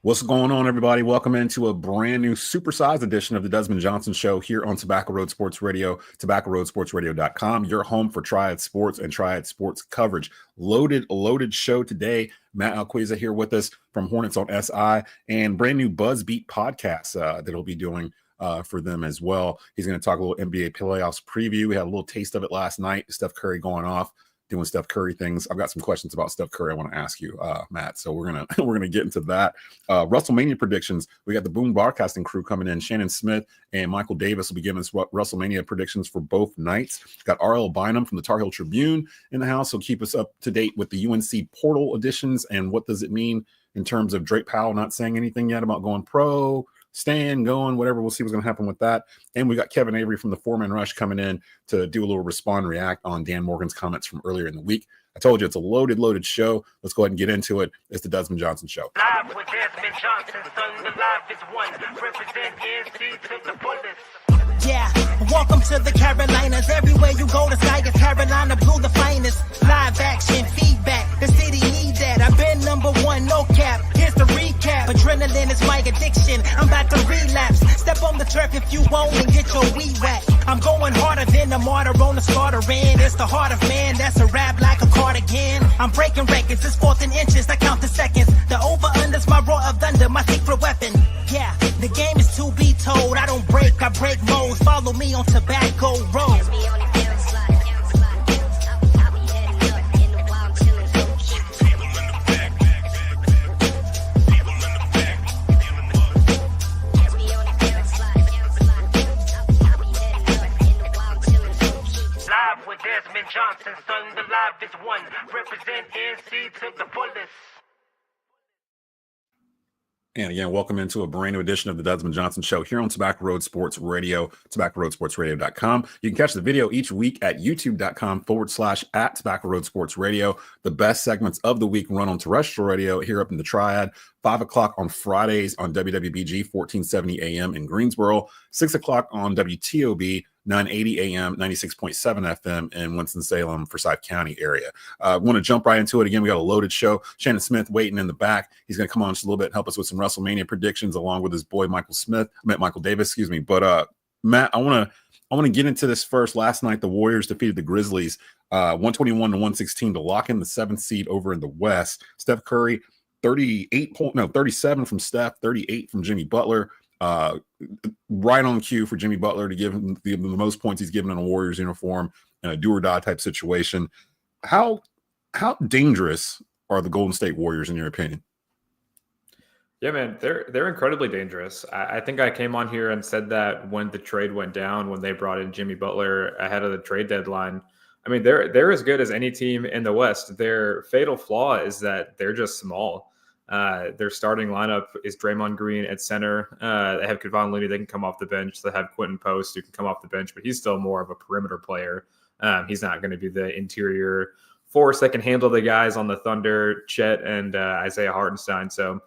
What's going on, everybody? Welcome into a brand new supersized edition of the Desmond Johnson Show here on Tobacco Road Sports Radio, tobaccoroadsportsradio.com, your home for Triad Sports and Triad Sports coverage. Loaded show today. Matt Alquiza here with us from Hornets on SI and brand new Buzzbeat podcast that he'll be doing for them as well. He's going to talk a little NBA playoffs preview. We had a little taste of it last night. Steph Curry going off, doing Steph Curry things. I've got some questions about Steph Curry I want to ask you, Matt. So we're gonna get into that. Wrestlemania predictions. We got the Boom Broadcasting crew coming in. Shannon Smith and Michael Davis will be giving us Wrestlemania predictions for both nights. Got RL Bynum from the Tar Heel Tribune in the house. So keep us up to date with the UNC portal additions and what does it mean in terms of Drake Powell not saying anything yet about going pro, staying, going, whatever. We'll see what's going to happen with that. And we got Kevin Avery from the Four-Man Rush coming in to do a little respond react on Dan Morgan's comments from earlier in the week. I told you it's a loaded show. Let's go ahead and get into it. It's the Desmond Johnson Show. Live with Desmond Johnson, son, the live is one. Represent NC to the fullest. Yeah, welcome to the Carolinas. Everywhere you go, the sky is Carolina blue, the finest. Live action, feedback, the city need that. I've been number one, no cap. Here's the recap. Adrenaline is my addiction. I'm about to relapse. Step on the turf if you won't and get your weed whack. I'm going harder than a martyr on the starter end. It's the heart of man, that's a rap like a cardigan. I'm breaking records, it's 4th and inches, I count the seconds. The over-under's my roar of thunder, my secret weapon. Yeah, the game is to be told. I don't break, I break modes. Follow me on Tobacco Road. Live with Desmond Johnson, son, the live is one. Represent NC to the fullest. And again, welcome into a brand new edition of the Desmond Johnson Show here on Tobacco Road Sports Radio, tobaccoroadsportsradio.com. You can catch the video each week at youtube.com/at Tobacco Road Sports Radio. The best segments of the week run on terrestrial radio here up in the Triad. 5 o'clock on Fridays on WWBG 1470 AM in Greensboro. 6 o'clock on WTOB 980 AM, 96.7 FM in Winston-Salem, Forsyth County area. I want to jump right into it. Again, we got a loaded show. Shannon Smith waiting in the back. He's going to come on just a little bit and help us with some WrestleMania predictions along with his boy Michael Davis, excuse me. But Matt, I want to get into this first. Last night, the Warriors defeated the Grizzlies 121-116 to lock in the 7th seed over in the West. Steph Curry, 37 from Steph, 38 from Jimmy Butler. Right on cue for Jimmy Butler to give him the most points he's given in a Warriors uniform in a do or die type situation. How dangerous are the Golden State Warriors in your opinion? Yeah, man, they're incredibly dangerous. I think I came on here and said that when the trade went down, when they brought in Jimmy Butler ahead of the trade deadline. I mean, they're as good as any team in the West. Their fatal flaw is that they're just small. Their starting lineup is Draymond Green at center. They have Kevon Looney. They can come off the bench. They have Quentin Post who can come off the bench, but he's still more of a perimeter player. He's not going to be the interior force that can handle the guys on the Thunder, Chet and Isaiah Hartenstein. So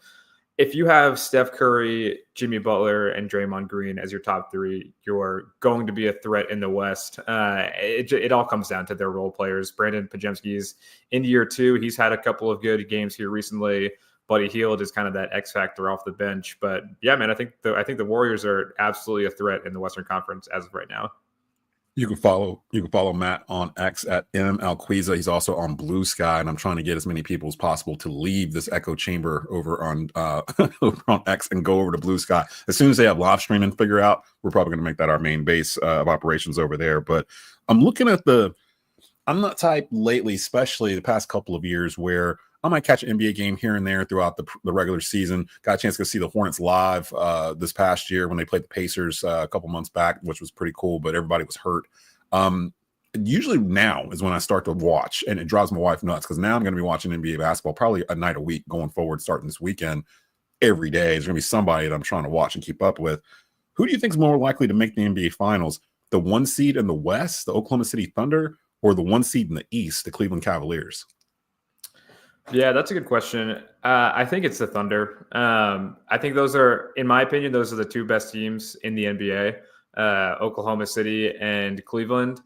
if you have Steph Curry, Jimmy Butler, and Draymond Green as your top three, you're going to be a threat in the West. It all comes down to their role players. Brandon Pajemski's in year 2. He's had a couple of good games here recently. Buddy Hield is kind of that X factor off the bench. But yeah, man, I think the Warriors are absolutely a threat in the Western Conference as of right now. You can follow Matt on X at Alquiza. He's also on Blue Sky, and I'm trying to get as many people as possible to leave this echo chamber over on X and go over to Blue Sky. As soon as they have live streaming figure out, we're probably going to make that our main base of operations over there. But I'm looking at I'm not type lately, especially the past couple of years, where I might catch an NBA game here and there throughout the regular season. Got a chance to go see the Hornets live this past year when they played the Pacers a couple months back, which was pretty cool, but everybody was hurt. Usually now is when I start to watch, and it drives my wife nuts because now I'm going to be watching NBA basketball probably a night a week going forward, starting this weekend. Every day there's going to be somebody that I'm trying to watch and keep up with. Who do you think is more likely to make the NBA Finals? The 1 seed in the West, the Oklahoma City Thunder, or the 1 seed in the East, the Cleveland Cavaliers? Yeah, that's a good question. I think it's the Thunder. I think those are, in my opinion, those are the 2 best teams in the NBA, Oklahoma City and Cleveland.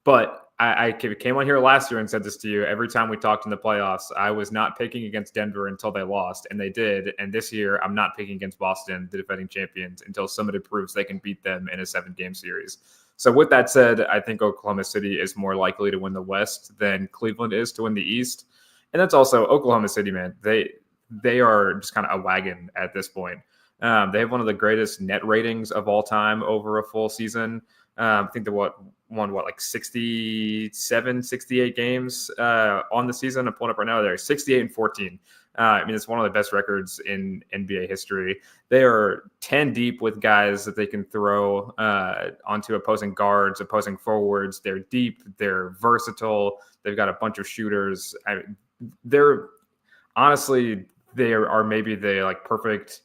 But I came on here last year and said this to you. Every time we talked in the playoffs, I was not picking against Denver until they lost, and they did. And this year, I'm not picking against Boston, the defending champions, until somebody proves they can beat them in a 7-game series. So with that said, I think Oklahoma City is more likely to win the West than Cleveland is to win the East. And that's also Oklahoma City, man. They are just kind of a wagon at this point. They have one of the greatest net ratings of all time over a full season. I think they won like 67, 68 games on the season. I'm pulling up right now. They're 68-14. I mean, it's one of the best records in NBA history. They are 10 deep with guys that they can throw onto opposing guards, opposing forwards. They're deep. They're versatile. They've got a bunch of shooters. They're honestly, they are maybe the like perfect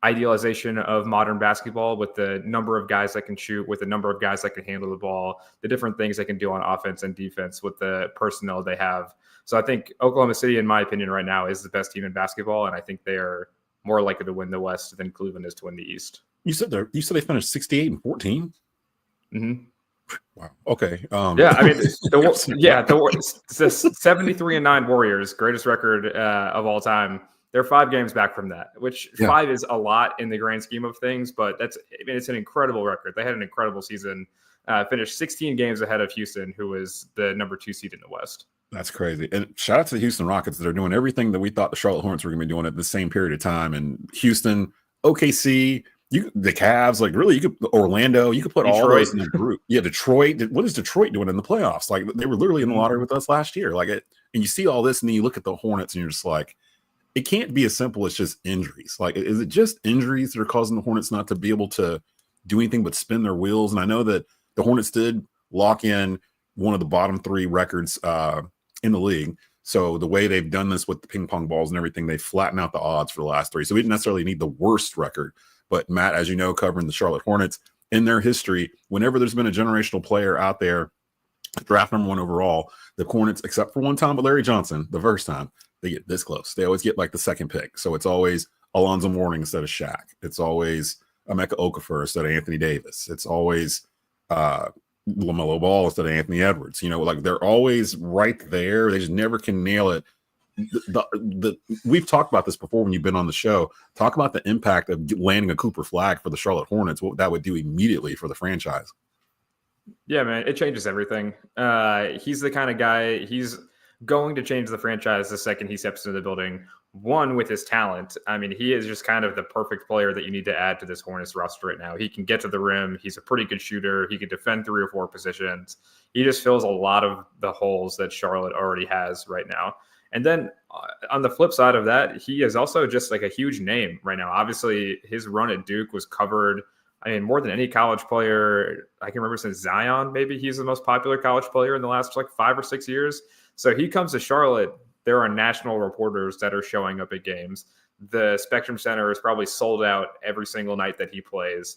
idealization of modern basketball, with the number of guys that can shoot, with the number of guys that can handle the ball, the different things they can do on offense and defense with the personnel they have. So I think Oklahoma City, in my opinion, right now is the best team in basketball, and I think they are more likely to win the West than Cleveland is to win the East. You said they finished 68-14. Mm-hmm. Wow. Okay. Yeah, I mean, the 73-9 Warriors, greatest record of all time. They're 5 games back from that, which 5 is a lot in the grand scheme of things, but it's an incredible record. They had an incredible season, finished 16 games ahead of Houston, who was the number 2 seed in the West. That's crazy. And shout out to the Houston Rockets. They're doing everything that we thought the Charlotte Hornets were going to be doing at the same period of time. And Houston, OKC, the Cavs, like really, you could Orlando, you could put Detroit. All those in the group. Yeah, Detroit. What is Detroit doing in the playoffs? Like they were literally in the lottery with us last year. And you see all this, and then you look at the Hornets, and you're just like, it can't be as simple as just injuries. Like, is it just injuries that are causing the Hornets not to be able to do anything but spin their wheels? And I know that the Hornets did lock in one of the bottom 3 records in the league. So the way they've done this with the ping pong balls and everything, they flatten out the odds for the last 3. So we didn't necessarily need the worst record. But Matt, as you know, covering the Charlotte Hornets, in their history, whenever there's been a generational player out there, draft number 1 overall, the Hornets, except for one time with Larry Johnson, the first time, they get this close. They always get like the second pick. So it's always Alonzo Mourning instead of Shaq. It's always Emeka Okafor instead of Anthony Davis. It's always LaMelo Ball instead of Anthony Edwards. Like they're always right there. They just never can nail it. We've talked about this before when you've been on the show. Talk about the impact of landing a Cooper Flag for the Charlotte Hornets, what that would do immediately for the franchise. Yeah, man, it changes everything. He's the kind of guy, he's going to change the franchise the second he steps into the building. One, with his talent. I mean, he is just kind of the perfect player that you need to add to this Hornets roster right now. He can get to the rim. He's a pretty good shooter. He can defend 3 or 4 positions. He just fills a lot of the holes that Charlotte already has right now. And then on the flip side of that, he is also just like a huge name right now. Obviously, his run at Duke was covered. I mean, more than any college player I can remember since Zion. Maybe he's the most popular college player in the last like 5 or 6 years. So he comes to Charlotte. There are national reporters that are showing up at games. The Spectrum Center is probably sold out every single night that he plays.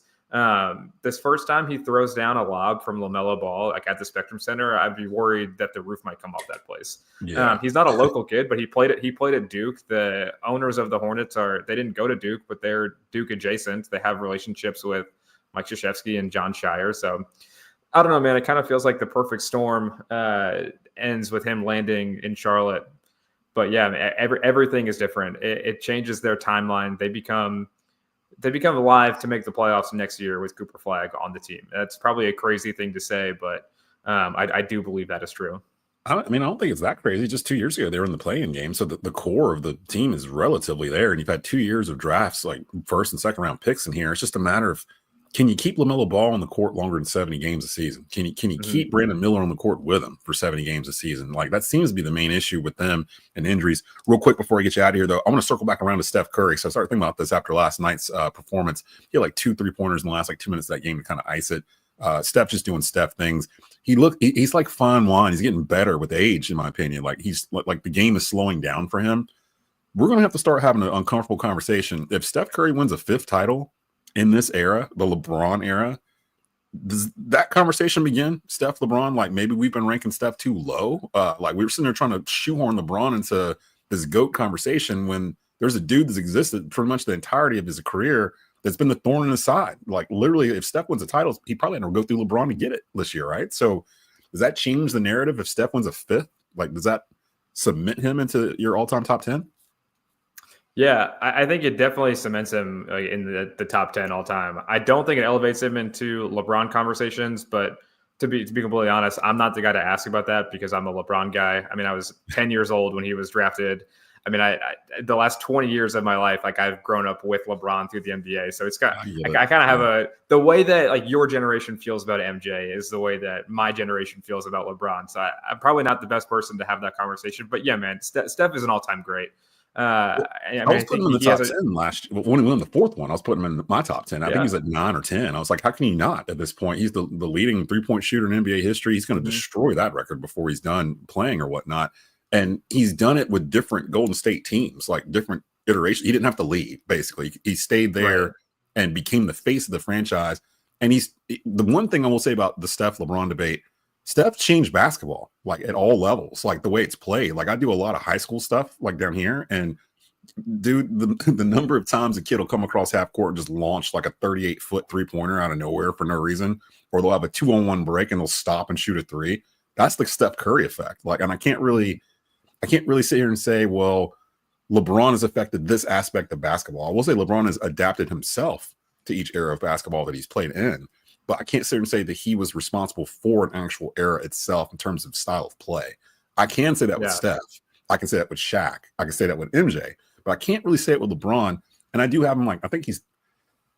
This first time he throws down a lob from LaMelo Ball, like at the Spectrum Center, I'd be worried that the roof might come off that place. Yeah. He's not a local kid, but he played at Duke. The owners of the Hornets they didn't go to Duke, but they're Duke adjacent. They have relationships with Mike Krzyzewski and John Shire. So I don't know, man. It kind of feels like the perfect storm ends with him landing in Charlotte. But yeah, everything is different. It changes their timeline. They become alive to make the playoffs next year with Cooper Flag on the team. That's probably a crazy thing to say, but I do believe that is true. I don't think it's that crazy. Just 2 years ago, they were in the play-in game, so the core of the team is relatively there. And you've had 2 years of drafts, like first and second round picks in here. It's just a matter of, can you keep LaMelo Ball on the court longer than 70 games a season? Can you keep Brandon Miller on the court with him for 70 games a season? Like, that seems to be the main issue with them and injuries. Real quick before I get you out of here, though, I want to circle back around to Steph Curry. So I started thinking about this after last night's performance. He had like 2 3-pointers in the last 2 minutes of that game to kind of ice it. Steph just doing Steph things. He's like fine wine. He's getting better with age, in my opinion. Like, he's like the game is slowing down for him. We're going to have to start having an uncomfortable conversation. If Steph Curry wins a 5th title in this era, the LeBron era, does that conversation begin? Steph, LeBron, like maybe we've been ranking Steph too low. Like we were sitting there trying to shoehorn LeBron into this GOAT conversation when there's a dude that's existed pretty much the entirety of his career that's been the thorn in his side. Like literally, if Steph wins a title, he probably never go through LeBron to get it this year, right? So Does that change the narrative if Steph wins a fifth? Like, does that submit him into your all-time top 10? Yeah, I think it definitely cements him in the top 10 all time. I don't think it elevates him into LeBron conversations, but to be completely honest, I'm not the guy to ask about that because I'm a LeBron guy. I mean, I was 10 years old when he was drafted. I mean, I the last 20 years of my life, like I've grown up with LeBron through the NBA. So it's got, I kind of have the way that like your generation feels about MJ is the way that my generation feels about LeBron. So I'm probably not the best person to have that conversation, but yeah, man, Steph is an all-time great. I was putting him in the top 10 last year. When he won the fourth one, I was putting him in my top 10. I think he's at 9 or 10. I was like, how can he not at this point? He's the leading three-point shooter in NBA history. He's going to destroy that record before he's done playing or whatnot. And he's done it with different Golden State teams, like different iterations. He didn't have to leave, basically. He stayed there and became the face of the franchise. And the one thing I will say about the Steph LeBron debate, Steph changed basketball, like at all levels, like the way it's played. Like I do a lot of high school stuff, like down here, and dude, the number of times a kid will come across half court and just launch like a 38-foot three-pointer out of nowhere for no reason, or they'll have a 2-on-1 break and they'll stop and shoot a three. That's the Steph Curry effect. Like, and I can't really sit here and say, well, LeBron has affected this aspect of basketball. I will say LeBron has adapted himself to each era of basketball that he's played in. But I can't sit here and say that he was responsible for an actual era itself in terms of style of play. I can say that with Steph. I can say that with Shaq. I can say that with MJ. But I can't really say it with LeBron. And I do have him I think he's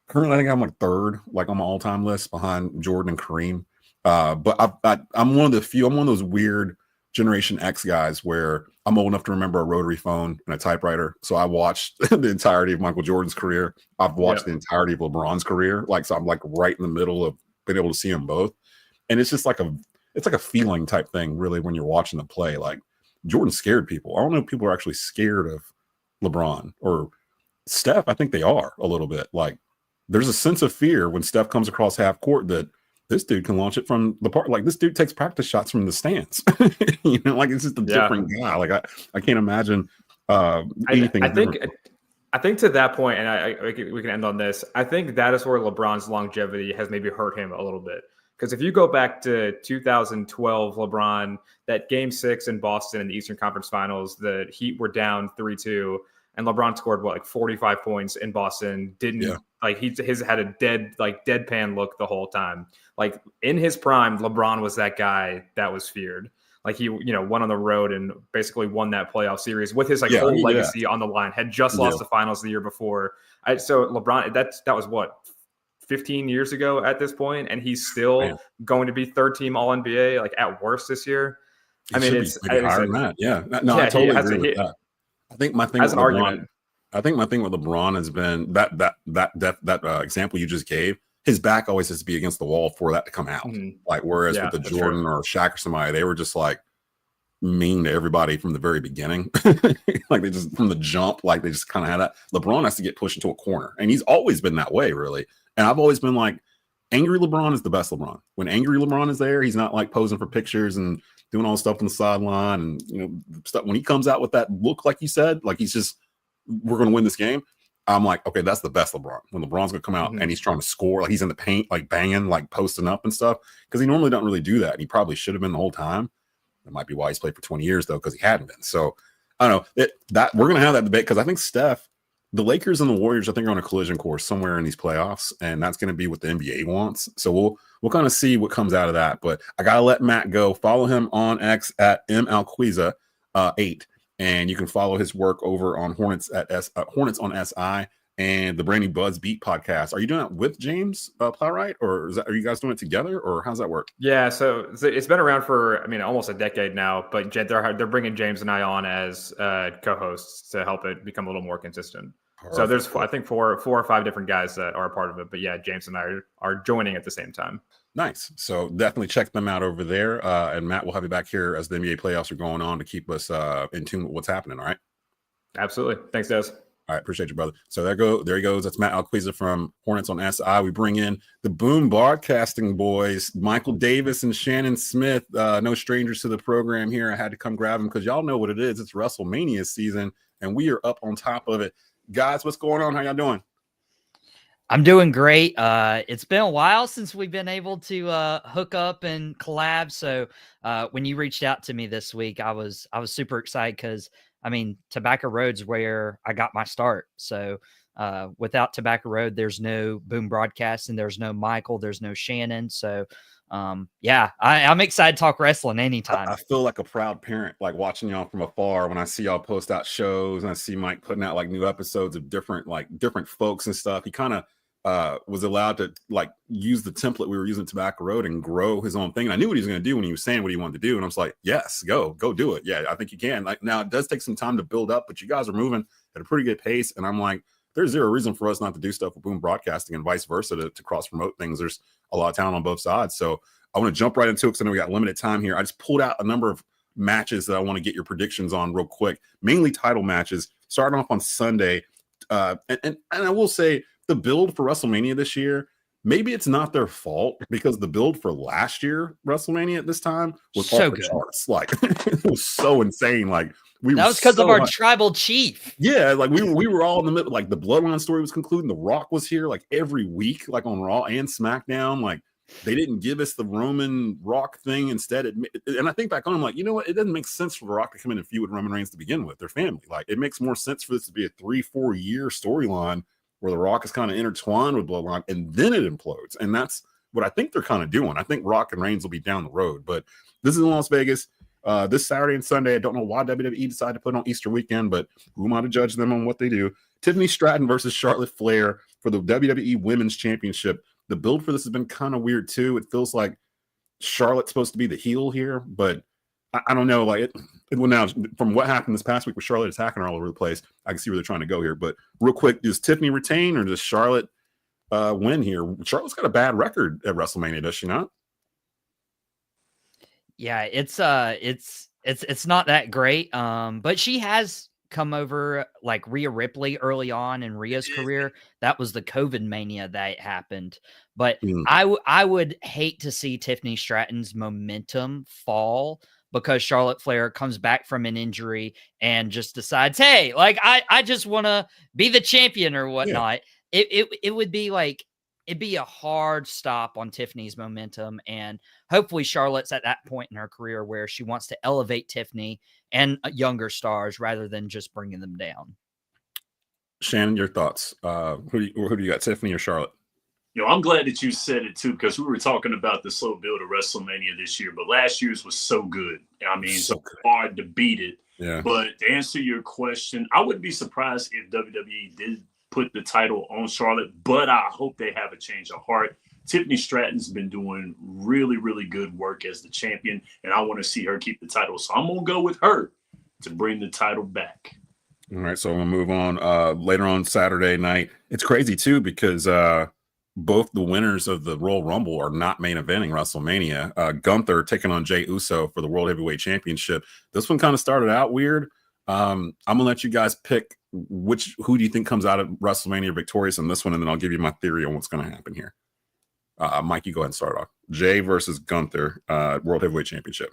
currently, I'm like third, like on my all-time list behind Jordan and Kareem. But I'm one of the few, I'm one of those weird Generation X guys where I'm old enough to remember a rotary phone and a typewriter. So I watched the entirety of Michael Jordan's career. I've watched the entirety of LeBron's career. Like, so I'm like right in the middle of being able to see them both. And it's just like it's like a feeling type thing, really, when you're watching them play. Like Jordan scared people. I don't know if people are actually scared of LeBron or Steph. I think they are a little bit. Like there's a sense of fear when Steph comes across half court that this dude can launch it from the park. Like this dude takes practice shots from the stands. You know, like it's just a different guy. Like I can't imagine anything. I think to that point, and we can end on this. I think that is where LeBron's longevity has maybe hurt him a little bit. Because if you go back to 2012, LeBron, that Game 6 in Boston in the Eastern Conference Finals, the Heat were down 3-2, and LeBron scored like 45 points in Boston. His had a deadpan look the whole time. Like in his prime, LeBron was that guy that was feared. Like he, went on the road and basically won that playoff series with his whole legacy on the line. Had just lost the finals the year before. So LeBron, that was what, 15 years ago at this point, and he's still going to be third team All NBA, like at worst this year. I mean, it's higher than that. Yeah, no, I totally agree with that. I think my thing with LeBron, has been that example you just gave. His back always has to be against the wall for that to come out. Mm-hmm. Like whereas with the Jordan or Shaq or somebody, they were just like mean to everybody from the very beginning. Like they just from the jump, like they just kind of had that. LeBron has to get pushed into a corner, and he's always been that way, really. And I've always been like, angry LeBron is the best LeBron. When angry LeBron is there, he's not like posing for pictures and doing all the stuff on the sideline and stuff. When he comes out with that look, like you said, like he's just, we're going to win this game. I'm like, okay, that's the best LeBron. When LeBron's going to come out and he's trying to score, like he's in the paint, like banging, like posting up and stuff, because he normally doesn't really do that. And he probably should have been the whole time. That might be why he's played for 20 years though, because he hadn't been. So I don't know that we're going to have that debate because I think the Lakers and the Warriors, I think, are on a collision course somewhere in these playoffs, and that's going to be what the NBA wants. So we'll kind of see what comes out of that. But I got to let Matt go. Follow him on X at Alquiza 8, and you can follow his work over on Hornets Hornets on SI and the brand new Buzz Beat podcast. Are you doing that with James Plowright, or are you guys doing it together, or how's that work? Yeah, so it's been around for almost a decade now, but they're bringing James and I on as co-hosts to help it become a little more consistent. Perfect. So there's, I think, four or five different guys that are a part of it. But yeah, James and I are joining at the same time. Nice. So definitely check them out over there. And Matt, we'll have you back here as the NBA playoffs are going on to keep us in tune with what's happening. All right. Absolutely. Thanks, Des. All right. Appreciate you, brother. So there he goes. That's Matt Alquiza from Hornets on SI. We bring in the Boom Broadcasting boys, Michael Davis and Shannon Smith. No strangers to the program here. I had to come grab them because y'all know what it is. It's Wrestlemania season, and we are up on top of it. Guys, what's going on? How y'all doing? I'm doing great. It's been a while since we've been able to hook up and collab. So when you reached out to me this week, I was super excited because I mean Tobacco Road's where I got my start. So without Tobacco Road, there's no Boom Broadcasting, there's no Michael, there's no Shannon. So yeah, I'm excited to talk wrestling anytime. I feel like a proud parent, like watching y'all from afar when I see y'all post out shows and I see Mike putting out like new episodes of different folks and stuff. He kind of was allowed to like use the template we were using at Tobacco Road and grow his own thing. And I knew what he was going to do when he was saying what he wanted to do. And I was like, yes, go do it. Yeah, I think you can. Like now it does take some time to build up, but you guys are moving at a pretty good pace. And I'm like, there's zero reason for us not to do stuff with Boom Broadcasting and vice versa to cross promote things. There's a lot of talent on both sides. So I want to jump right into it because I know we got limited time here. I just pulled out a number of matches that I want to get your predictions on real quick, mainly title matches, starting off on Sunday. And I will say the build for WrestleMania this year, maybe it's not their fault because the build for last year WrestleMania at this time was so off the good. charts. Like it was so insane. Like that was because of our tribal chief. Yeah, like we were all in the middle. Like the Bloodline story was concluding. The Rock was here like every week, like on Raw and SmackDown. Like they didn't give us the Roman Rock thing. Instead, and I think back on, I'm like, you know what? It doesn't make sense for the Rock to come in and feud with Roman Reigns to begin with. Their family. Like it makes more sense for this to be a 3-4 year storyline where the Rock is kind of intertwined with Bloodline, and then it implodes. And that's what I think they're kind of doing. I think Rock and Reigns will be down the road, but this is in Las Vegas. This Saturday and Sunday. I don't know why WWE decided to put it on Easter weekend, but who am I to judge them on what they do? Tiffany Stratton versus Charlotte Flair for the WWE Women's Championship. The build for this has been kind of weird too. It feels like Charlotte's supposed to be the heel here, but I don't know. Like well, now from what happened this past week with Charlotte attacking her all over the place, I can see where they're trying to go here. But real quick, does Tiffany retain or does Charlotte win here? Charlotte's got a bad record at WrestleMania, does she not? Yeah, it's not that great. But she has come over like Rhea Ripley early on in Rhea's career. That was the COVID mania that happened. But I would hate to see Tiffany Stratton's momentum fall because Charlotte Flair comes back from an injury and just decides, hey, like I just want to be the champion or whatnot. Yeah. It would be like it'd be a hard stop on Tiffany's momentum. And hopefully Charlotte's at that point in her career where she wants to elevate Tiffany and younger stars rather than just bringing them down. Shannon, your thoughts? Who do you got, Tiffany or Charlotte? I'm glad that you said it too, because we were talking about the slow build of WrestleMania this year, but last year's was so good. I mean, so hard to beat it. Yeah. But to answer your question, I wouldn't be surprised if WWE did put the title on Charlotte, but I hope they have a change of heart. Tiffany Stratton's been doing really, really good work as the champion, and I want to see her keep the title. So I'm going to go with her to bring the title back. All right, so I'm going to move on. Later on Saturday night, it's crazy, too, because both the winners of the Royal Rumble are not main eventing WrestleMania. Gunther taking on Jey Uso for the World Heavyweight Championship. This one kind of started out weird. I'm going to let you guys pick who do you think comes out of WrestleMania victorious in this one, and then I'll give you my theory on what's going to happen here. Mike, you go ahead and start off. Jey versus Gunther, World Heavyweight Championship.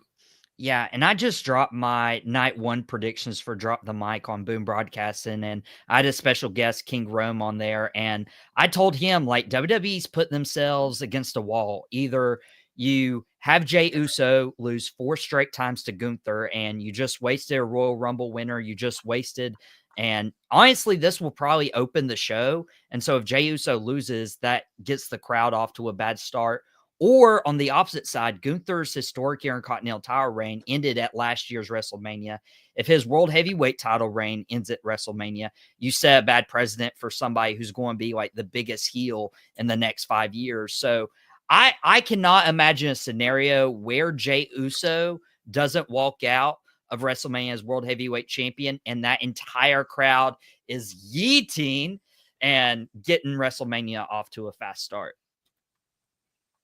Yeah, and I just dropped my night one predictions for Drop the Mic on Boom Broadcasting, and I had a special guest, King Rome, on there, and I told him, like, WWE's put themselves against a wall. Either you have Jey Uso lose 4 straight times to Gunther, and you just wasted a Royal Rumble winner. You just wasted. And honestly, this will probably open the show. And so if Jey Uso loses, that gets the crowd off to a bad start. Or on the opposite side, Gunther's historic Intercontinental title reign ended at last year's WrestleMania. If his World Heavyweight title reign ends at WrestleMania, you set a bad precedent for somebody who's going to be like the biggest heel in the next 5 years. So I cannot imagine a scenario where Jey Uso doesn't walk out of WrestleMania as World Heavyweight Champion and that entire crowd is yeeting and getting WrestleMania off to a fast start.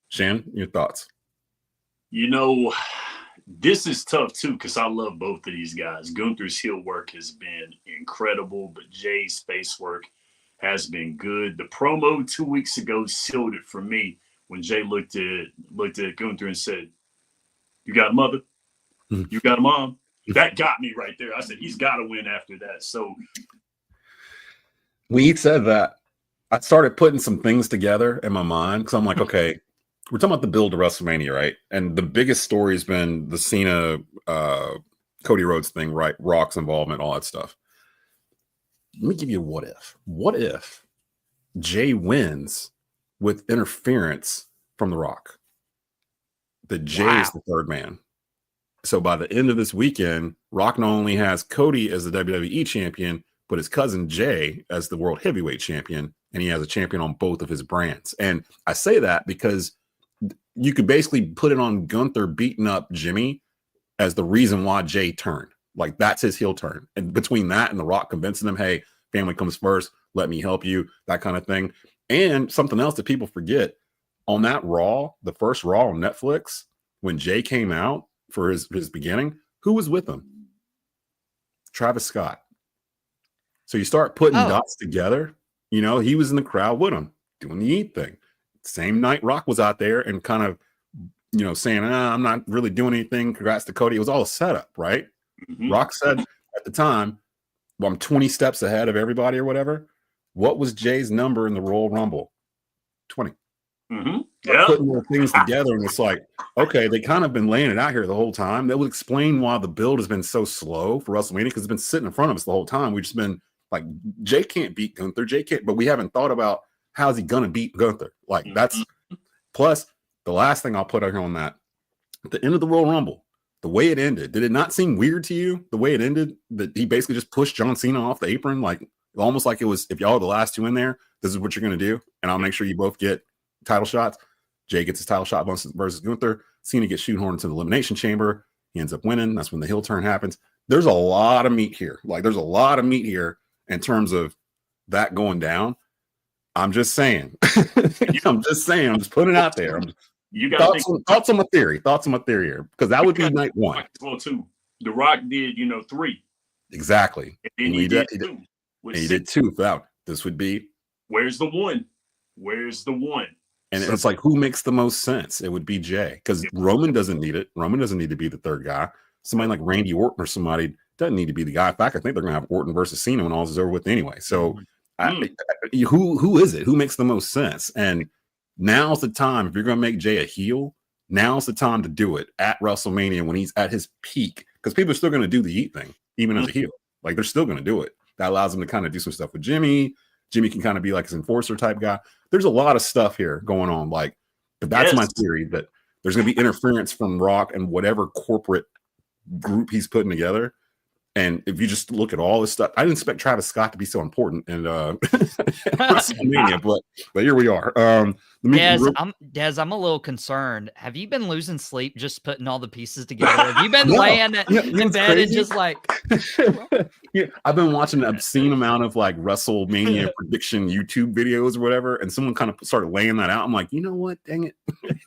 Shannon, your thoughts? This is tough too because I love both of these guys. Gunther's heel work has been incredible, but Jay's face work has been good. The promo 2 weeks ago sealed it for me when Jay looked at Gunther and said, "You got a mother? You got a mom?" That got me right there. I said, he's got to win after that. So when he said that, I started putting some things together in my mind because I'm like, okay, we're talking about the build to WrestleMania, right? And the biggest story has been the Cena, Cody Rhodes thing, right? Rock's involvement, all that stuff. Let me give you a what if. What if Jay wins with interference from The Rock? That Jay is the third man. So by the end of this weekend, Rock not only has Cody as the WWE champion, but his cousin Jay as the world heavyweight champion, and he has a champion on both of his brands. And I say that because you could basically put it on Gunther beating up Jimmy as the reason why Jay turned. Like, that's his heel turn. And between that and The Rock convincing him, hey, family comes first, let me help you, that kind of thing. And something else that people forget, on that Raw, the first Raw on Netflix, when Jay came out for his beginning, who was with him? Travis Scott. So you start putting dots together. You know, he was in the crowd with him doing the Eat thing. Same night Rock was out there and kind of, you know, saying, I'm not really doing anything. Congrats to Cody. It was all a setup, right? Mm-hmm. Rock said at the time, well, I'm 20 steps ahead of everybody or whatever. What was Jay's number in the Royal Rumble? 20. Mm-hmm. Yeah. Putting more things together, and it's like, okay, they kind of been laying it out here the whole time. That would explain why the build has been so slow for WrestleMania, because it's been sitting in front of us the whole time. We've just been like, Jay can't beat Gunther. Jay can't, but we haven't thought about how's he gonna beat Gunther. Like, that's plus the last thing I'll put out here on that. At the end of the Royal Rumble, the way it ended, did it not seem weird to you? The way it ended, that he basically just pushed John Cena off the apron, like almost like it was, if y'all are the last two in there, this is what you're gonna do, and I'll make sure you both get title shots. Jay gets his title shot versus Gunther. Cena gets shoehorned into the Elimination Chamber. He ends up winning. That's when the heel turn happens. There's a lot of meat here. Like, there's a lot of meat here in terms of that going down. I'm just saying. I'm just saying. I'm just putting it out there. You got thoughts on my theory. Thoughts on my theory here, because that would be night one. Well, two. The Rock did, 3. Exactly. And then he did 2. And he did 2. This would be. Where's the one? Where's the one? And it's like, who makes the most sense? It would be Jay, because Roman doesn't need it. Roman doesn't need to be the third guy. Somebody like Randy Orton or somebody doesn't need to be the guy. In fact, I think they're going to have Orton versus Cena when all this is over with anyway. So who is it? Who makes the most sense? And now's the time. If you're going to make Jay a heel, now's the time to do it at WrestleMania when he's at his peak, because people are still going to do the Eat thing, even as a heel. Like, they're still going to do it. That allows them to kind of do some stuff with Jimmy. Jimmy can kind of be like his enforcer type guy. There's a lot of stuff here going on. Like, but that's my theory, that there's going to be interference from Rock and whatever corporate group he's putting together. And if you just look at all this stuff, I didn't expect Travis Scott to be so important in WrestleMania, but here we are. Des, I'm a little concerned. Have you been losing sleep just putting all the pieces together? Have you been laying in bed and just like? Yeah, I've been watching an obscene amount of like WrestleMania prediction YouTube videos or whatever, and someone kind of started laying that out. I'm like, you know what? Dang it,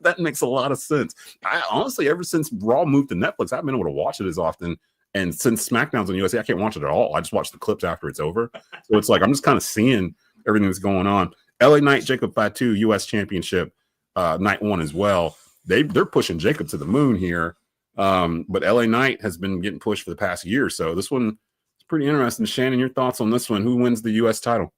that makes a lot of sense. I honestly, ever since Raw moved to Netflix, I haven't been able to watch it as often. And since SmackDown's on USA, I can't watch it at all. I just watch the clips after it's over. So it's like, I'm just kind of seeing everything that's going on. LA Knight, Jacob Fatu, US Championship, night 1 as well. They're pushing Jacob to the moon here. But LA Knight has been getting pushed for the past year. So this one is pretty interesting. Shannon, your thoughts on this one? Who wins the US title?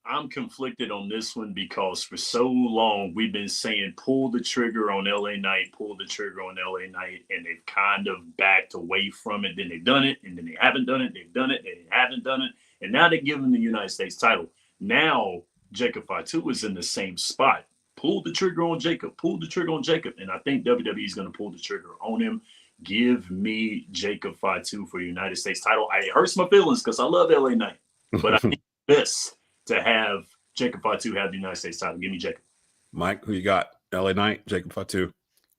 I'm conflicted on this one because for so long we've been saying pull the trigger on LA Knight, pull the trigger on LA Knight, and they've kind of backed away from it. Then they've done it, and then they haven't done it. They've done it, they haven't done it, and now they're giving the United States title. Now Jacob Fatu is in the same spot. Pull the trigger on Jacob. Pull the trigger on Jacob, and I think WWE is going to pull the trigger on him. Give me Jacob Fatu for the United States title. It hurts my feelings because I love LA Knight, but I think this. To have Jacob Fatu have the United States title. Give me Jacob. Mike, who you got? LA Knight, Jacob Fatu.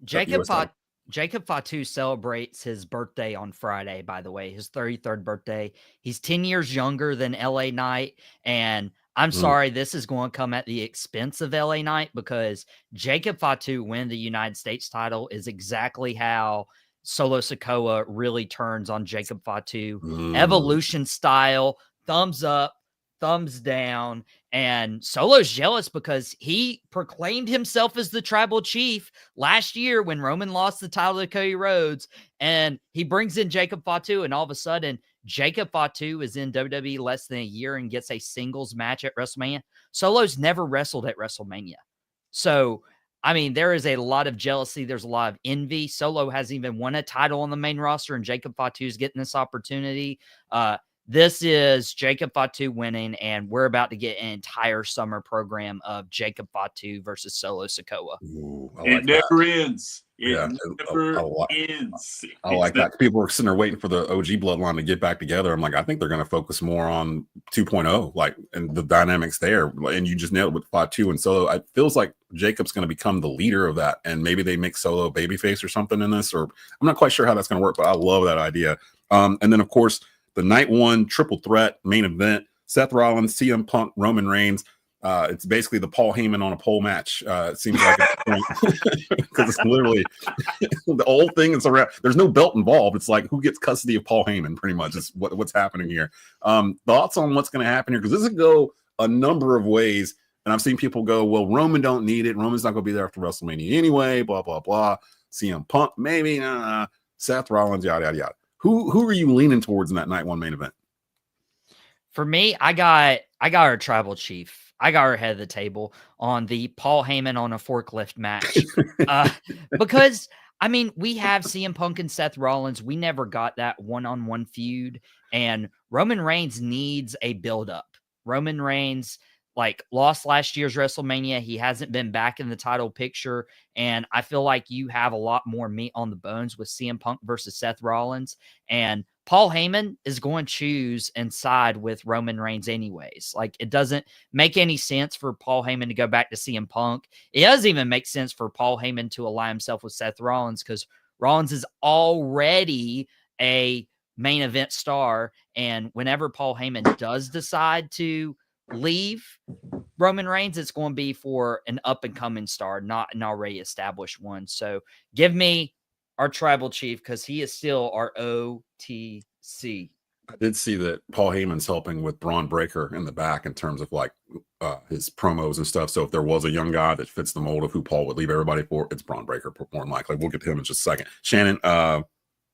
Jacob Fatu celebrates his birthday on Friday, by the way, his 33rd birthday. He's 10 years younger than LA Knight. And I'm sorry, this is going to come at the expense of LA Knight, because Jacob Fatu win the United States title is exactly how Solo Sikoa really turns on Jacob Fatu. Evolution style, thumbs up, thumbs down, and Solo's jealous because he proclaimed himself as the tribal chief last year when Roman lost the title to Cody Rhodes, and he brings in Jacob Fatu, and all of a sudden Jacob Fatu is in WWE less than a year and gets a singles match at WrestleMania. Solo's never wrestled at WrestleMania. So, I mean, there is a lot of jealousy. There's a lot of envy. Solo hasn't even won a title on the main roster, and Jacob Fatu is getting this opportunity. This is Jacob Fatu winning, and we're about to get an entire summer program of Jacob Fatu versus Solo Sikoa. Ooh, It never ends. It Yeah, never ends. I like that. People were sitting there waiting for the OG bloodline to get back together. I'm like, I think they're going to focus more on 2.0, like, and the dynamics there. And you just nailed it with Fatu and Solo. It feels like Jacob's going to become the leader of that, and maybe they make Solo babyface or something in this. Or I'm not quite sure how that's going to work, but I love that idea. And then of course the night one triple threat main event: Seth Rollins, CM Punk, Roman Reigns. It's basically the Paul Heyman on a pole match. It seems like because it's literally the whole thing is around. There's no belt involved. It's like who gets custody of Paul Heyman. Pretty much is what's happening here. Thoughts on what's going to happen here? Because this could go a number of ways. And I've seen people go, well, Roman don't need it. Roman's not going to be there after WrestleMania anyway. Blah blah blah. CM Punk maybe. Seth Rollins. Yada yada yada. Who are you leaning towards in that night one main event? For me, I got our tribal chief. I got our head of the table on the Paul Heyman on a forklift match. Because, I mean, we have CM Punk and Seth Rollins. We never got that one-on-one feud. And Roman Reigns needs a build-up. Roman Reigns, lost last year's WrestleMania. He hasn't been back in the title picture. And I feel like you have a lot more meat on the bones with CM Punk versus Seth Rollins. And Paul Heyman is going to choose and side with Roman Reigns anyways. It doesn't make any sense for Paul Heyman to go back to CM Punk. It doesn't even make sense for Paul Heyman to ally himself with Seth Rollins because Rollins is already a main event star. And whenever Paul Heyman does decide to leave Roman Reigns, it's going to be for an up-and-coming star, not an already established one. So give me our tribal chief because he is still our OTC. I did see that Paul Heyman's helping with Braun Breaker in the back in terms of his promos and stuff. So if there was a young guy that fits the mold of who Paul would leave everybody for, it's Braun Breaker more than likely. We'll get to him in just a second. Shannon,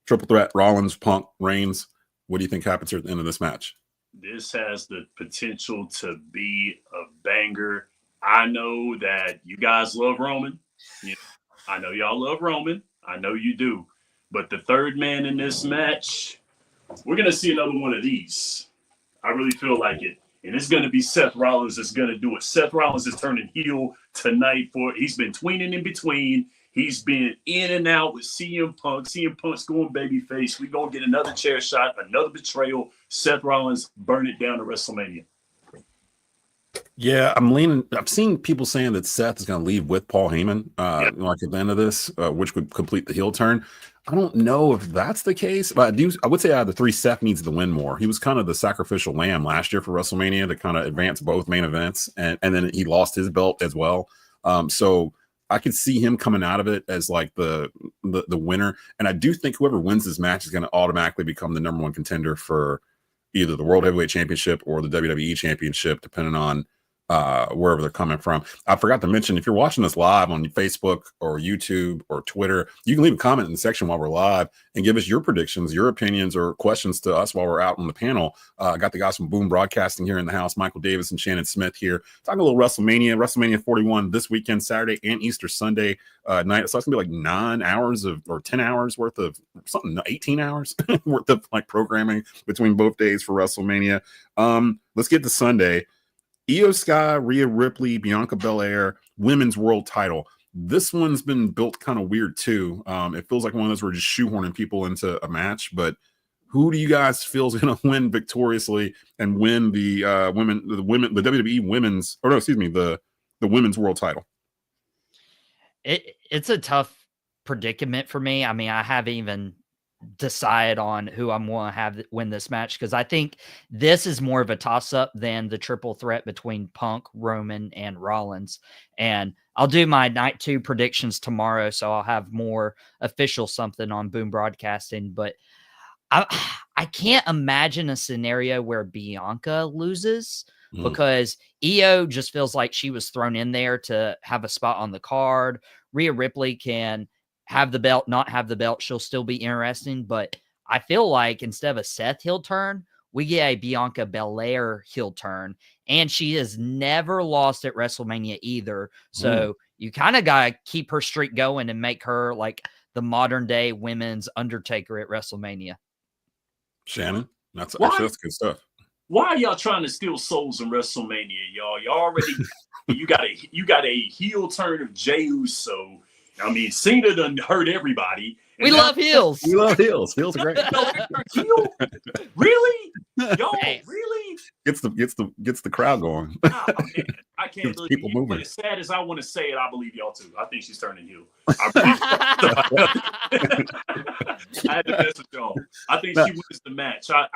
triple threat, Rollins, Punk, Reigns. What do you think happens here at the end of this match? This has the potential to be a banger. I know that you guys love Roman. I know y'all love Roman. I know you do. But the third man in this match, we're going to see another one of these. I really feel like it. And it's going to be Seth Rollins that's going to do it. Seth Rollins is turning heel tonight. He's been tweening in between. He's been in and out with CM Punk. CM Punk's going babyface. We're going to get another chair shot, another betrayal. Seth Rollins burn it down to WrestleMania. Yeah, I'm leaning. I've seen people saying that Seth is going to leave with Paul Heyman, at the end of this, which would complete the heel turn. I don't know if that's the case, but I would say out of the three, Seth needs to win more. He was kind of the sacrificial lamb last year for WrestleMania to kind of advance both main events, and then he lost his belt as well. So I could see him coming out of it as the winner, and I do think whoever wins this match is going to automatically become the number one contender for either the World Heavyweight Championship or the WWE Championship, depending on wherever they're coming from. I forgot to mention, if you're watching us live on Facebook or YouTube or Twitter, you can leave a comment in the section while we're live and give us your predictions, your opinions, or questions to us while we're out on the panel. I got the guys from Boom Broadcasting here in the house, Michael Davis and Shannon Smith here, talking a little WrestleMania 41 this weekend, Saturday and Easter Sunday night. So it's gonna be 9 hours or 10 hours worth of something, 18 hours worth of programming between both days for WrestleMania. Let's get to Sunday. Io Sky, Rhea Ripley, Bianca Belair, women's world title. This one's been built kind of weird too. It feels like one of those where we're just shoehorning people into a match. But who do you guys feel is going to win victoriously and win the WWE women's, the women's world title? It's a tough predicament for me. I mean, I haven't even decide on who I'm going to have win this match because I think this is more of a toss-up than the triple threat between Punk, Roman, and Rollins. And I'll do my night 2 predictions tomorrow, so I'll have more official something on Boom Broadcasting. But I can't imagine a scenario where Bianca loses because Io just feels like she was thrown in there to have a spot on the card. Rhea Ripley can have the belt, not have the belt. She'll still be interesting, but I feel like instead of a Seth heel turn, we get a Bianca Belair heel turn, and she has never lost at WrestleMania either. So you kind of got to keep her streak going and make her like the modern day women's Undertaker at WrestleMania. Shannon, that's good stuff. Why are y'all trying to steal souls in WrestleMania, y'all? Y'all already you got a heel turn of Jey Uso. I mean, Cena done hurt everybody. We love heels. We love heels. Heels are great. Heel? Really? Yo, Hey. really? Gets the crowd going. Oh, man. I can't Gets believe people it. moving. But as sad as I want to say it, I believe y'all too. I think she's turning heel. I had to mess with y'all. I think she wins the match. I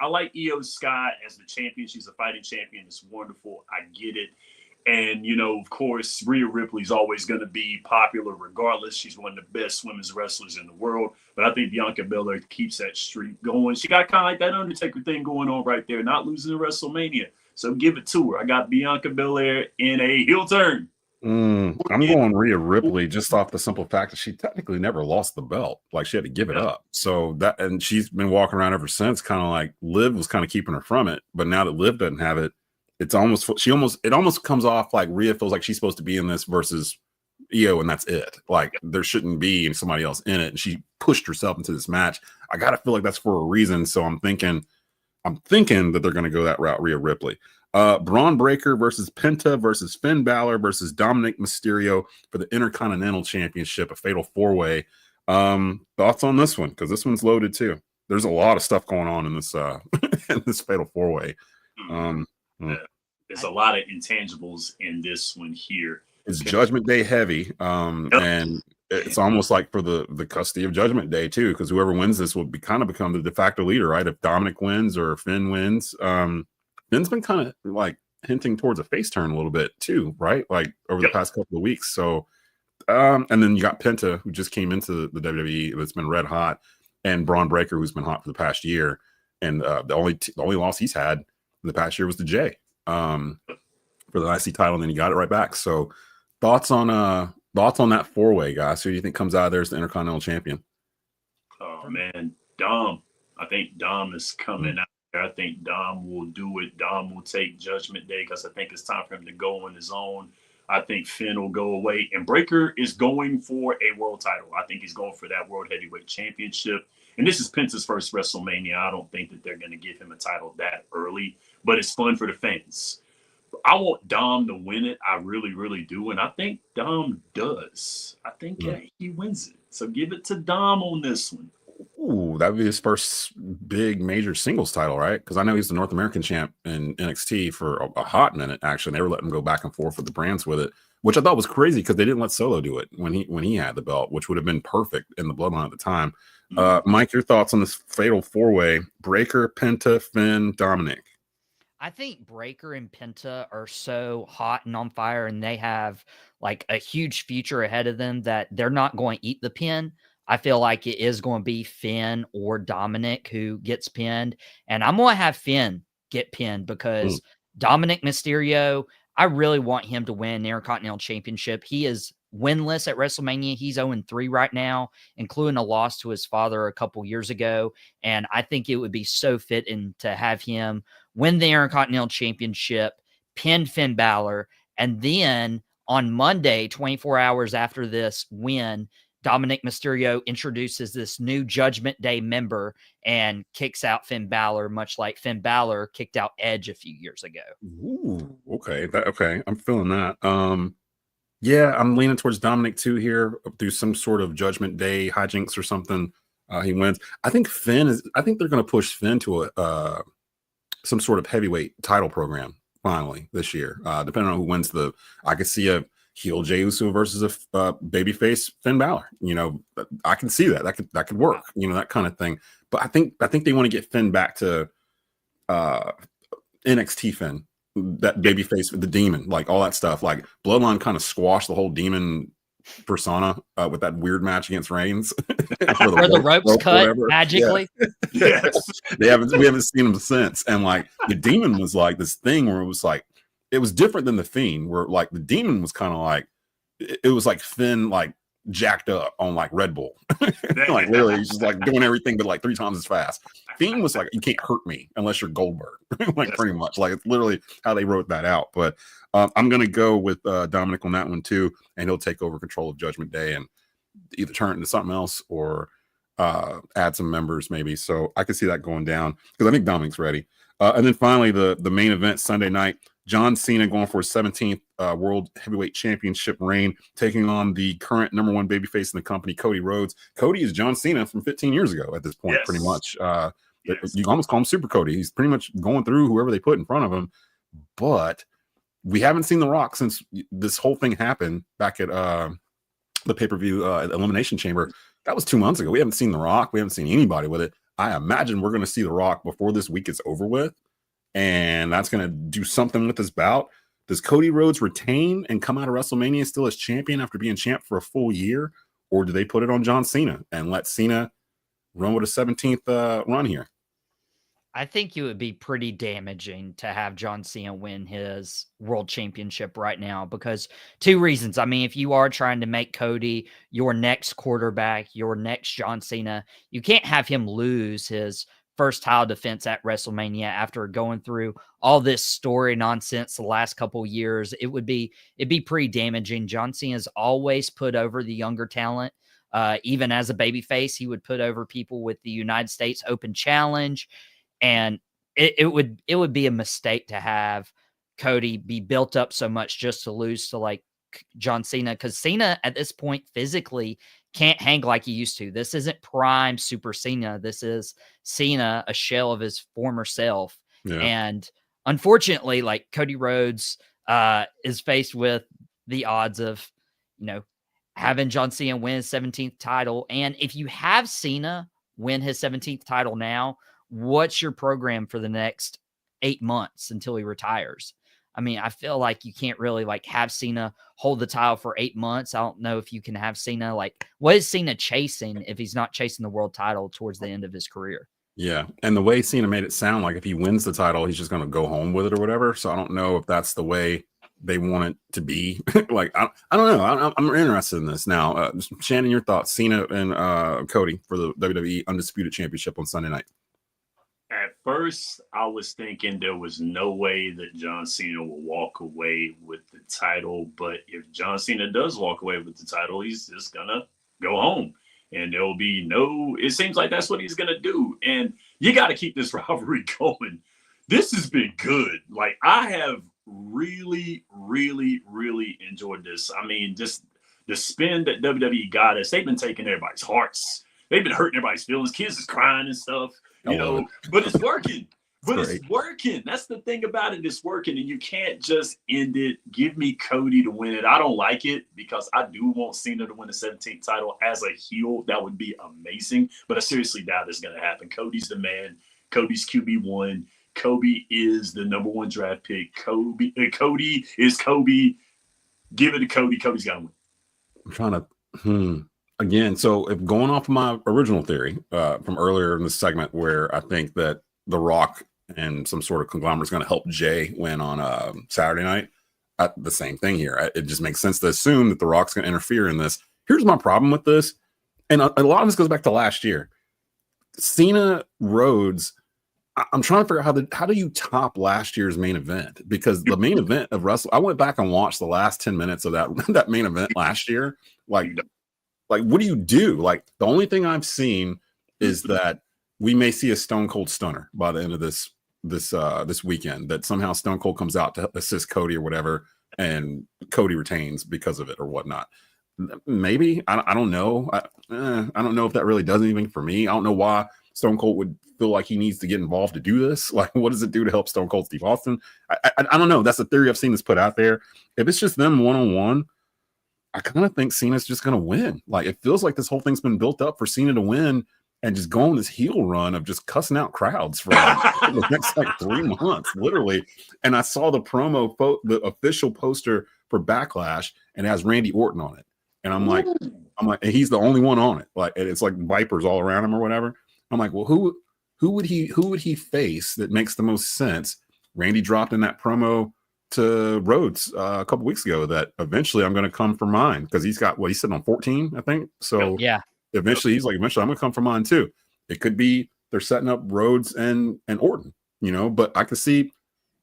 like Io Sky as the champion. She's a fighting champion. It's wonderful. I get it. And, of course, Rhea Ripley's always going to be popular regardless. She's one of the best women's wrestlers in the world. But I think Bianca Belair keeps that streak going. She got kind of like that Undertaker thing going on right there, not losing to WrestleMania. So give it to her. I got Bianca Belair in a heel turn. I'm going Rhea Ripley just off the simple fact that she technically never lost the belt. Like, she had to give it up. So and she's been walking around ever since, kind of like Liv was kind of keeping her from it. But now that Liv doesn't have it, it almost comes off like Rhea feels like she's supposed to be in this versus Io, and that's it. Like, there shouldn't be somebody else in it. And she pushed herself into this match. I gotta feel like that's for a reason. So I'm thinking that they're gonna go that route, Rhea Ripley. Braun Breaker versus Penta versus Finn Balor versus Dominic Mysterio for the Intercontinental Championship, a fatal 4-way. Thoughts on this one? Because this one's loaded too. There's a lot of stuff going on in this in this fatal 4-way. There's a lot of intangibles in this one here. It's Judgment Day heavy, and it's almost like for the custody of Judgment Day too, because whoever wins this will become the de facto leader, right? If Dominic wins or Finn wins, Finn's been kind of like hinting towards a face turn a little bit too, right? Like over the past couple of weeks. So, and then you got Penta, who just came into the WWE, that's been red hot, and Braun Breaker, who's been hot for the past year, and the only loss he's had in the past year was to Jay for the IC title, and then he got it right back. So thoughts on that 4-way, guys? Who do you think comes out of there as the Intercontinental Champion? Oh man, Dom. I think Dom is coming out there. I think Dom will do it. Dom will take Judgment Day because I think it's time for him to go on his own. I think Finn will go away, and Breaker is going for a world title. I think he's going for that World Heavyweight Championship. And this is Penta's first WrestleMania. I don't think that they're going to give him a title that early, but it's fun for the fans. I want Dom to win it. I really, really do. And I think Dom does. I think he wins it. So give it to Dom on this one. Ooh, that would be his first big major singles title, right? Because I know he's the North American champ in NXT for a hot minute, actually. They were letting him go back and forth with the brands with it, which I thought was crazy because they didn't let Solo do it when he had the belt, which would have been perfect in the bloodline at the time. Mike, your thoughts on this fatal 4-way? Breaker, Penta, Finn, Dominic. I think Breaker and Penta are so hot and on fire, and they have like a huge future ahead of them that they're not going to eat the pin. I feel like it is going to be Finn or Dominic who gets pinned, and I'm going to have Finn get pinned because Dominic Mysterio, I really want him to win the Intercontinental Championship. He is winless at WrestleMania. He's 0-3 right now, including a loss to his father a couple years ago. And I think it would be so fitting to have him win the Intercontinental Championship, pin Finn Balor, and then on Monday, 24 hours after this win, Dominic Mysterio introduces this new Judgment Day member and kicks out Finn Balor, much like Finn Balor kicked out Edge a few years ago. Ooh, okay. Okay. I'm feeling that. Yeah, I'm leaning towards Dominic too here. Do some sort of Judgment Day hijinks or something. He wins. I think they're going to push Finn to some sort of heavyweight title program finally this year. Depending on who wins I could see a heel Jey Uso versus a babyface Finn Balor. I can see that. That could work. That kind of thing. But I think they want to get Finn back to NXT Finn. That babyface with the demon, like all that stuff, like Bloodline kind of squashed the whole demon persona with that weird match against Reigns, where the ropes cut magically. Yeah. We haven't seen him since, and like the demon was like this thing where it was like it was different than the Fiend, where like the demon was kind of like it was like Finn like jacked up on like Red Bull. Like literally he's just like doing everything but like 3 times as fast. Fiend was like, you can't hurt me unless you're Goldberg. Like pretty much. Like it's literally how they wrote that out. But I'm gonna go with Dominic on that one too, and he'll take over control of Judgment Day and either turn it into something else or add some members maybe. So I can see that going down because I think Dominic's ready. And then finally the main event Sunday night, John Cena going for his 17th World Heavyweight Championship reign, taking on the current number 1 babyface in the company, Cody Rhodes. Cody is John Cena from 15 years ago at this point, pretty much. You almost call him Super Cody. He's pretty much going through whoever they put in front of him. But we haven't seen The Rock since this whole thing happened back at the pay-per-view Elimination Chamber. That was 2 months ago. We haven't seen The Rock. We haven't seen anybody with it. I imagine we're going to see The Rock before this week is over with. And that's going to do something with this bout. Does Cody Rhodes retain and come out of WrestleMania still as champion after being champ for a full year? Or do they put it on John Cena and let Cena run with a 17th run here? I think it would be pretty damaging to have John Cena win his world championship right now because 2 reasons. I mean, if you are trying to make Cody your next quarterback, your next John Cena, you can't have him lose his first title defense at WrestleMania after going through all this story nonsense the last couple of years. It'd be pretty damaging. John Cena's always put over the younger talent. Even as a babyface, he would put over people with the United States Open Challenge. And it would be a mistake to have Cody be built up so much just to lose to like John Cena, because Cena at this point physically can't hang like he used to. This isn't prime Super Cena. This is Cena, a shell of his former self. Yeah. And unfortunately, like Cody Rhodes is faced with the odds of, having John Cena win his 17th title. And if you have Cena win his 17th title now, what's your program for the next 8 months until he retires? I mean, I feel like you can't really like have Cena hold the title for 8 months. I don't know if you can have Cena what is Cena chasing if he's not chasing the world title towards the end of his career? Yeah. And the way Cena made it sound like if he wins the title, he's just going to go home with it or whatever. So I don't know if that's the way they want it to be. Like, I don't know. I'm interested in this now. Shannon, your thoughts, Cena and Cody for the WWE Undisputed Championship on Sunday night. At first, I was thinking there was no way that John Cena will walk away with the title. But if John Cena does walk away with the title, he's just going to go home. And there will be it seems like that's what he's going to do. And you got to keep this rivalry going. This has been good. Like, I have really, really, really enjoyed this. I mean, just the spin that WWE got us, they've been taking everybody's hearts. They've been hurting everybody's feelings. Kids is crying and stuff. But it's working. It's working. That's the thing about it. It's working, and you can't just end it. Give me Cody to win it. I don't like it because I do want Cena to win the 17th title as a heel. That would be amazing, but I seriously doubt it's going to happen. Cody's the man. Cody's QB1. Kobe is the number 1 draft pick. Cody is Kobe. Give it to Cody. Cody's got to win. I'm trying to Again, so if going off of my original theory from earlier in the segment where I think that The Rock and some sort of conglomerate is going to help Jay win on Saturday night, the same thing here. It just makes sense to assume that The Rock's going to interfere in this. Here's my problem with this, and a lot of this goes back to last year. Cena Rhodes, I'm trying to figure out how do you top last year's main event? Because the main event of I went back and watched the last 10 minutes of that main event last year. Like, what do you do? Like, the only thing I've seen is that we may see a Stone Cold Stunner by the end of this weekend, that somehow Stone Cold comes out to assist Cody or whatever, and Cody retains because of it or whatnot. Maybe. I don't know. I don't know if that really does anything for me. I don't know why Stone Cold would feel like he needs to get involved to do this. Like, what does it do to help Stone Cold Steve Austin? I don't know. That's a theory I've seen this put out there. If it's just them one-on-one, I kind of think Cena's just going to win. Like, it feels like this whole thing's been built up for Cena to win and just go on this heel run of just cussing out crowds for the next 3 months, literally. And I saw the the official poster for Backlash, and it has Randy Orton on it. And I'm like, and he's the only one on it. Like, it's like vipers all around him or whatever. I'm like, well, who would he face that makes the most sense? Randy dropped in that promo to Rhodes a couple weeks ago that eventually I'm going to come for mine because he's got he's sitting on 14, I think. So Yeah. eventually he's like, eventually I'm going to come for mine too. It could be they're setting up Rhodes and Orton, but I could see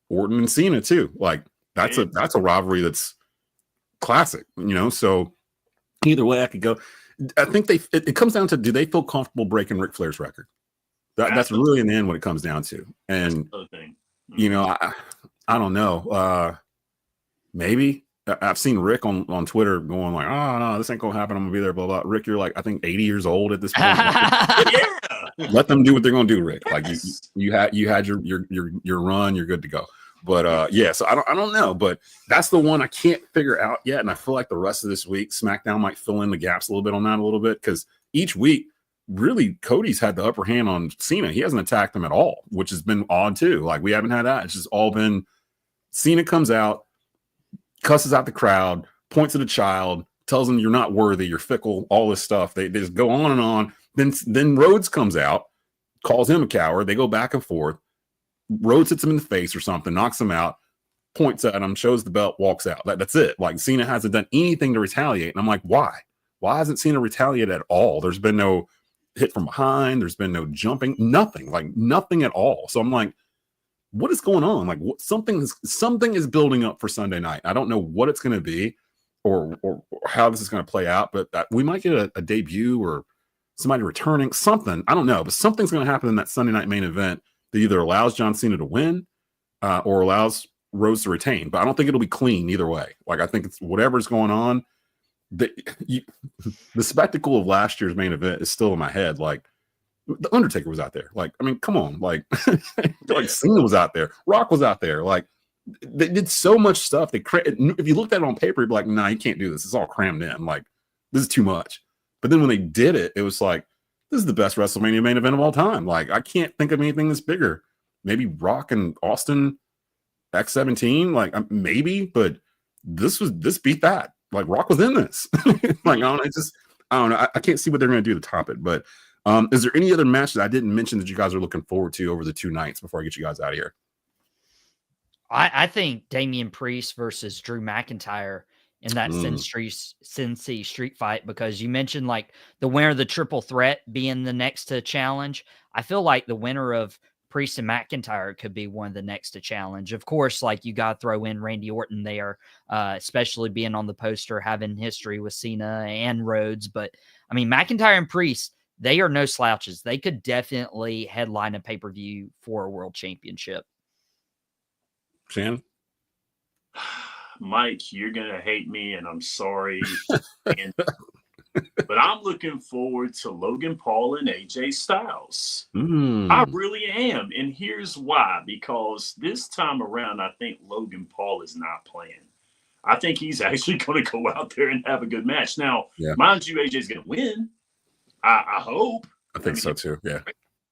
Orton and Cena too. Like that's a rivalry that's classic, So either way, I could go. I think it comes down to, do they feel comfortable breaking Ric Flair's record? That's really in the end what it comes down to. And I don't know. Maybe I've seen Rick on Twitter going like, "Oh no, this ain't gonna happen. I'm gonna be there." Blah blah. Rick, you're like, I think 80 years old at this point. Let them do what they're gonna do, Rick. Like you had your run. You're good to go. But so I don't know. But that's the one I can't figure out yet. And I feel like the rest of this week, SmackDown might fill in the gaps a little bit on that a little bit, because each week, really, Cody's had the upper hand on Cena. He hasn't attacked him at all, which has been odd too. Like we haven't had that. It's just all been Cena comes out, cusses out the crowd, points at a child, tells him you're not worthy, you're fickle, all this stuff. They just go on and on. Then Rhodes comes out, calls him a coward. They go back and forth. Rhodes hits him in the face or something, knocks him out, points at him, shows the belt, walks out. That's it. Like Cena hasn't done anything to retaliate. And I'm like, why? Why hasn't Cena retaliated at all? There's been no hit from behind. There's been no jumping, nothing at all. So I'm like, what is going on? Like something is building up for Sunday night. I don't know what it's going to be or how this is going to play out, but we might get a debut or somebody returning, something. I don't know, but something's going to happen in that Sunday night main event that either allows John Cena to win or allows Rhodes to retain. But I don't think it'll be clean either way. Like I think it's whatever's going on. The spectacle of last year's main event is still in my head. Like the Undertaker was out there. Like, I mean, come on. Like, like Cena was out there. Rock was out there. Like, they did so much stuff. If you looked at it on paper, you'd be like, nah, you can't do this. It's all crammed in. Like, this is too much. But then when they did it, it was like, this is the best WrestleMania main event of all time. Like, I can't think of anything that's bigger. Maybe Rock and Austin X17. Like, maybe, but this beat that. Like, Rock was in this. Like, I don't know. I can't see what they're going to do to top it. But is there any other match that I didn't mention that you guys are looking forward to over the two nights before I get you guys out of here? I think Damian Priest versus Drew McIntyre in that Cincy street fight, because you mentioned like the winner of the triple threat being the next to challenge. I feel like the winner of Priest and McIntyre could be one of the next to challenge. Of course, like you got to throw in Randy Orton there, especially being on the poster, having history with Cena and Rhodes. But I mean, McIntyre and Priest, they are no slouches. They could definitely headline a pay-per-view for a world championship. Shannon? Mike, you're going to hate me, and I'm sorry. But I'm looking forward to Logan Paul and AJ Styles. I really am. And here's why. Because this time around, I think Logan Paul is not playing. I think he's actually going to go out there and have a good match. Now, mind you, AJ's going to win. I hope. I think so too. Yeah.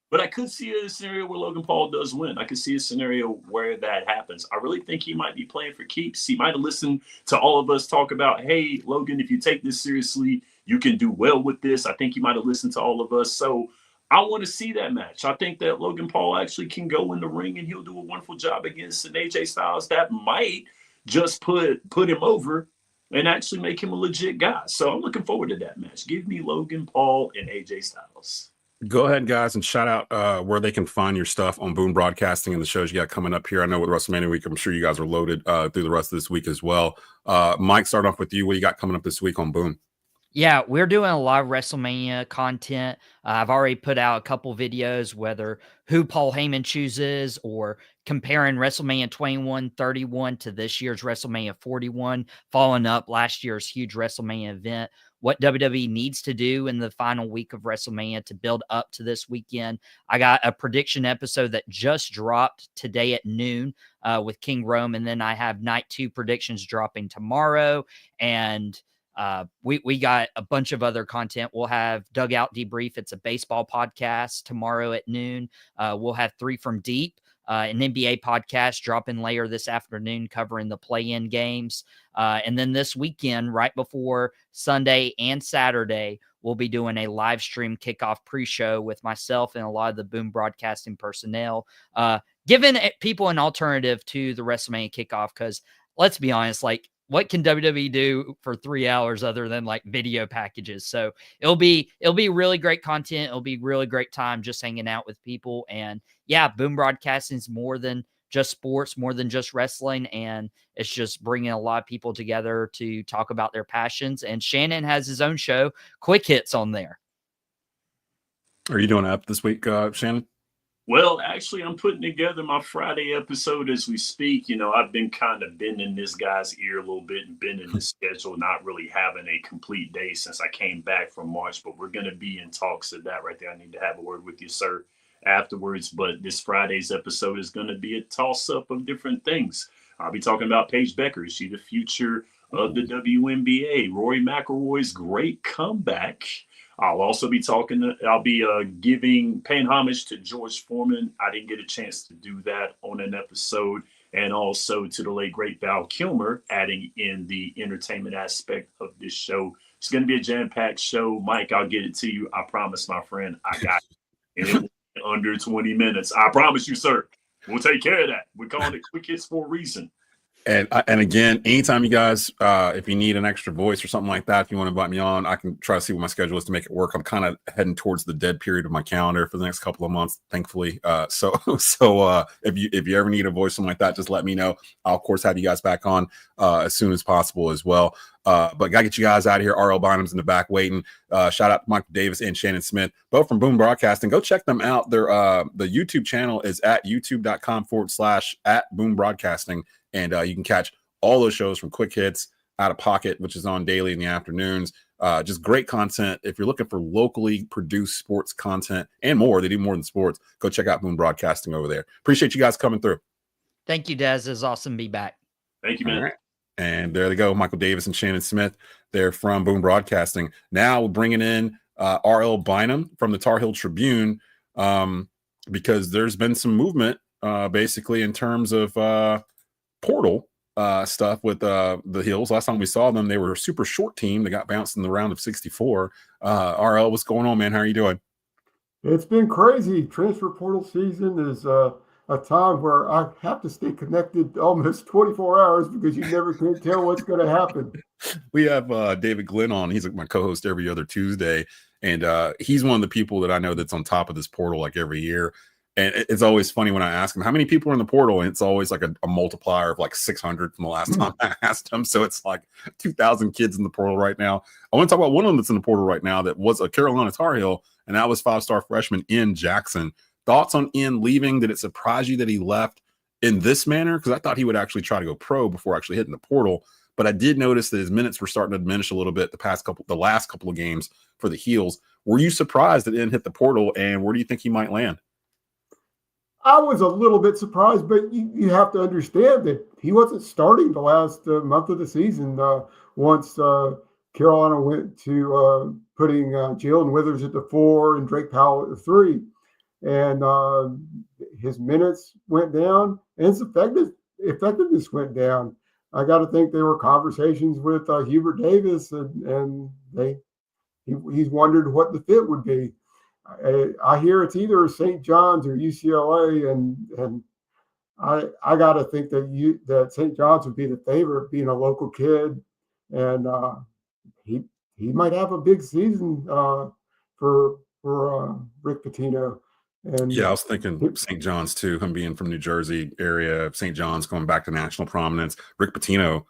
But I could see a scenario where Logan Paul does win. I could see a scenario where that happens. I really think he might be playing for keeps. He might have listened to all of us talk about, hey, Logan, if you take this seriously, you can do well with this. I think he might have listened to all of us. So I want to see that match. I think that Logan Paul actually can go in the ring and he'll do a wonderful job against an AJ Styles that might just put him over and actually make him a legit guy. So I'm looking forward to that match. Give me Logan Paul and AJ Styles. Go ahead, guys, and shout out where they can find your stuff on Boom Broadcasting and the shows you got coming up here. I know with WrestleMania week, I'm sure you guys are loaded through the rest of this week as well. Mike, start off with you. What you got coming up this week on Boom? Yeah, we're doing a lot of WrestleMania content. I've already put out a couple videos, whether who Paul Heyman chooses or comparing WrestleMania 21-31 to this year's WrestleMania 41, following up last year's huge WrestleMania event, what WWE needs to do in the final week of WrestleMania to build up to this weekend. I got a prediction episode that just dropped today at noon with King Rome, and then I have night 2 predictions dropping tomorrow, and we got a bunch of other content. We'll have Dugout Debrief. It's a baseball podcast tomorrow at noon. We'll have 3 from Deep, an NBA podcast dropping later this afternoon covering the play-in games. And then this weekend, right before Sunday and Saturday, we'll be doing a live stream kickoff pre-show with myself and a lot of the Boom Broadcasting personnel. giving people an alternative to the WrestleMania kickoff. Because let's be honest, like, what can WWE do for 3 hours other than like video packages? So it'll be really great content. It'll be really great time just hanging out with people. And yeah, Boom Broadcasting is more than just sports, more than just wrestling. And it's just bringing a lot of people together to talk about their passions. And Shannon has his own show, Quick Hits, on there. Are you doing an app this week, Shannon? Well, actually, I'm putting together my Friday episode as we speak. You know, I've been kind of bending this guy's ear a little bit and bending his schedule, not really having a complete day since I came back from March. But we're going to be in talks of that right there. I need to have a word with you, sir, afterwards. But this Friday's episode is going to be a toss-up of different things. I'll be talking about Paige Becker. Is she the future of the WNBA? Rory McIlroy's great comeback. I'll also be paying homage to George Foreman. I didn't get a chance to do that on an episode. And also to the late, great Val Kilmer, adding in the entertainment aspect of this show. It's going to be a jam-packed show. Mike, I'll get it to you. I promise, my friend. I got it. And it will be under 20 minutes. I promise you, sir. We'll take care of that. We're calling it Quick Hits for a reason. And again, anytime you guys, if you need an extra voice or something like that, if you want to invite me on, I can try to see what my schedule is to make it work. I'm kind of heading towards the dead period of my calendar for the next couple of months, thankfully. So if you ever need a voice, something like that, just let me know. I'll of course have you guys back on as soon as possible as well. But gotta get you guys out of here. RL Bynum's in the back waiting. Shout out to Michael Davis and Shannon Smith, both from Boom Broadcasting. Go check them out. Their the YouTube channel is at youtube.com/@Boom Broadcasting. And you can catch all those shows from Quick Hits, Out of Pocket, which is on daily in the afternoons. Just great content. If you're looking for locally produced sports content and more, they do more than sports. Go check out Boom Broadcasting over there. Appreciate you guys coming through. Thank you, Des. It's awesome to be back. Thank you, man. All right. And there they go, Michael Davis and Shannon Smith. They're from Boom Broadcasting. Now we're bringing in RL Bynum from the Tar Heel Tribune because there's been some movement basically in terms of portal stuff with the Heels. Last time we saw them, they were a super short team. They got bounced in the round of 64. RL, what's going on, man? How are you doing? It's been crazy. Transfer portal season is a time where I have to stay connected almost 24 hours because you never can tell what's going to happen. We have David Glenn on. He's my co-host every other Tuesday, and he's one of the people that I know that's on top of this portal like every year. And it's always funny when I ask him how many people are in the portal, and it's always like a multiplier of like 600 from the last time I asked him. So it's like 2,000 kids in the portal right now. I want to talk about one of them that's in the portal right now that was a Carolina Tar Heel, and that was 5-star freshman Ian Jackson. Thoughts on Ian leaving? Did it surprise you that he left in this manner? Because I thought he would actually try to go pro before actually hitting the portal. But I did notice that his minutes were starting to diminish a little bit the last couple of games for the Heels. Were you surprised that Ian hit the portal, and where do you think he might land? I was a little bit surprised, but you have to understand that he wasn't starting the last month of the season once Carolina went to putting Jalen Withers at the 4 and Drake Powell at the 3. And his minutes went down and his effectiveness went down. I got to think there were conversations with Hubert Davis, and he's wondered what the fit would be. I hear it's either St. John's or UCLA, and I got to think that St. John's would be the favorite, being a local kid, and he might have a big season for Rick Pitino. And yeah, I was thinking St. John's too. Him being from New Jersey area, St. John's going back to national prominence. Rick Pitino,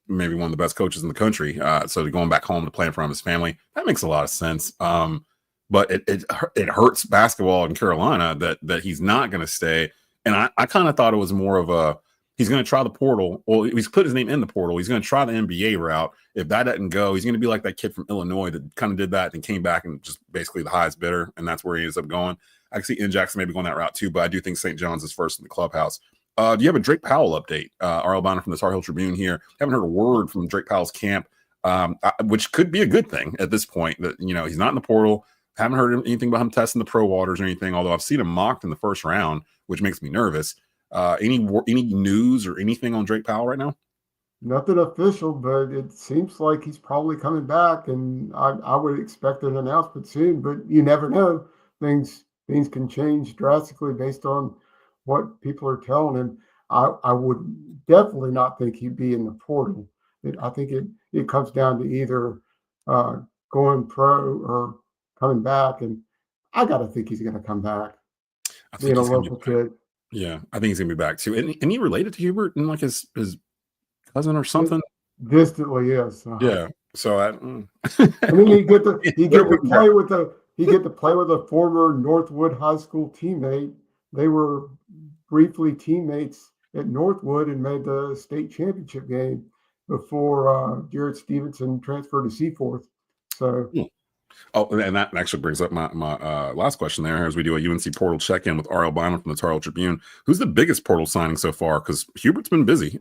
maybe one of the best coaches in the country. So going back home to play in front of his family, that makes a lot of sense. But it hurts basketball in Carolina that he's not going to stay. And I kind of thought it was more of he's going to try the portal. Well, he's put his name in the portal. He's going to try the NBA route. If that doesn't go, he's going to be like that kid from Illinois that kind of did that and came back and just basically the highest bidder, and that's where he ends up going. I can see Ian Jackson maybe going that route too, but I do think St. John's is first in the clubhouse. Do you have a Drake Powell update? RL Bynum from the Tar Heel Tribune here. Haven't heard a word from Drake Powell's camp, which could be a good thing at this point. That he's not in the portal. Haven't heard anything about him testing the pro waters or anything, although I've seen him mocked in the first round, which makes me nervous. Any news or anything on Drake Powell right now? Nothing official, but it seems like he's probably coming back, and I would expect an announcement soon, but you never know. Things can change drastically based on what people are telling him, I would definitely not think he'd be in the portal. I think it comes down to either going pro or coming back, and I got to think he's going to come back. I think Being a he's gonna be local back. kid. Yeah, I think he's gonna be back too. And he related to Hubert and like his cousin or something. Distantly, yes. Yeah. So and then he get to play with a former Northwood High School teammate. They were briefly teammates at Northwood and made the state championship game before Jared Stevenson transferred to Seaforth. So. Oh, and that actually brings up my last question there as we do a UNC portal check-in with R.L. Bynum from the Tar Heel Tribune. Who's the biggest portal signing so far? Because Hubert's been busy.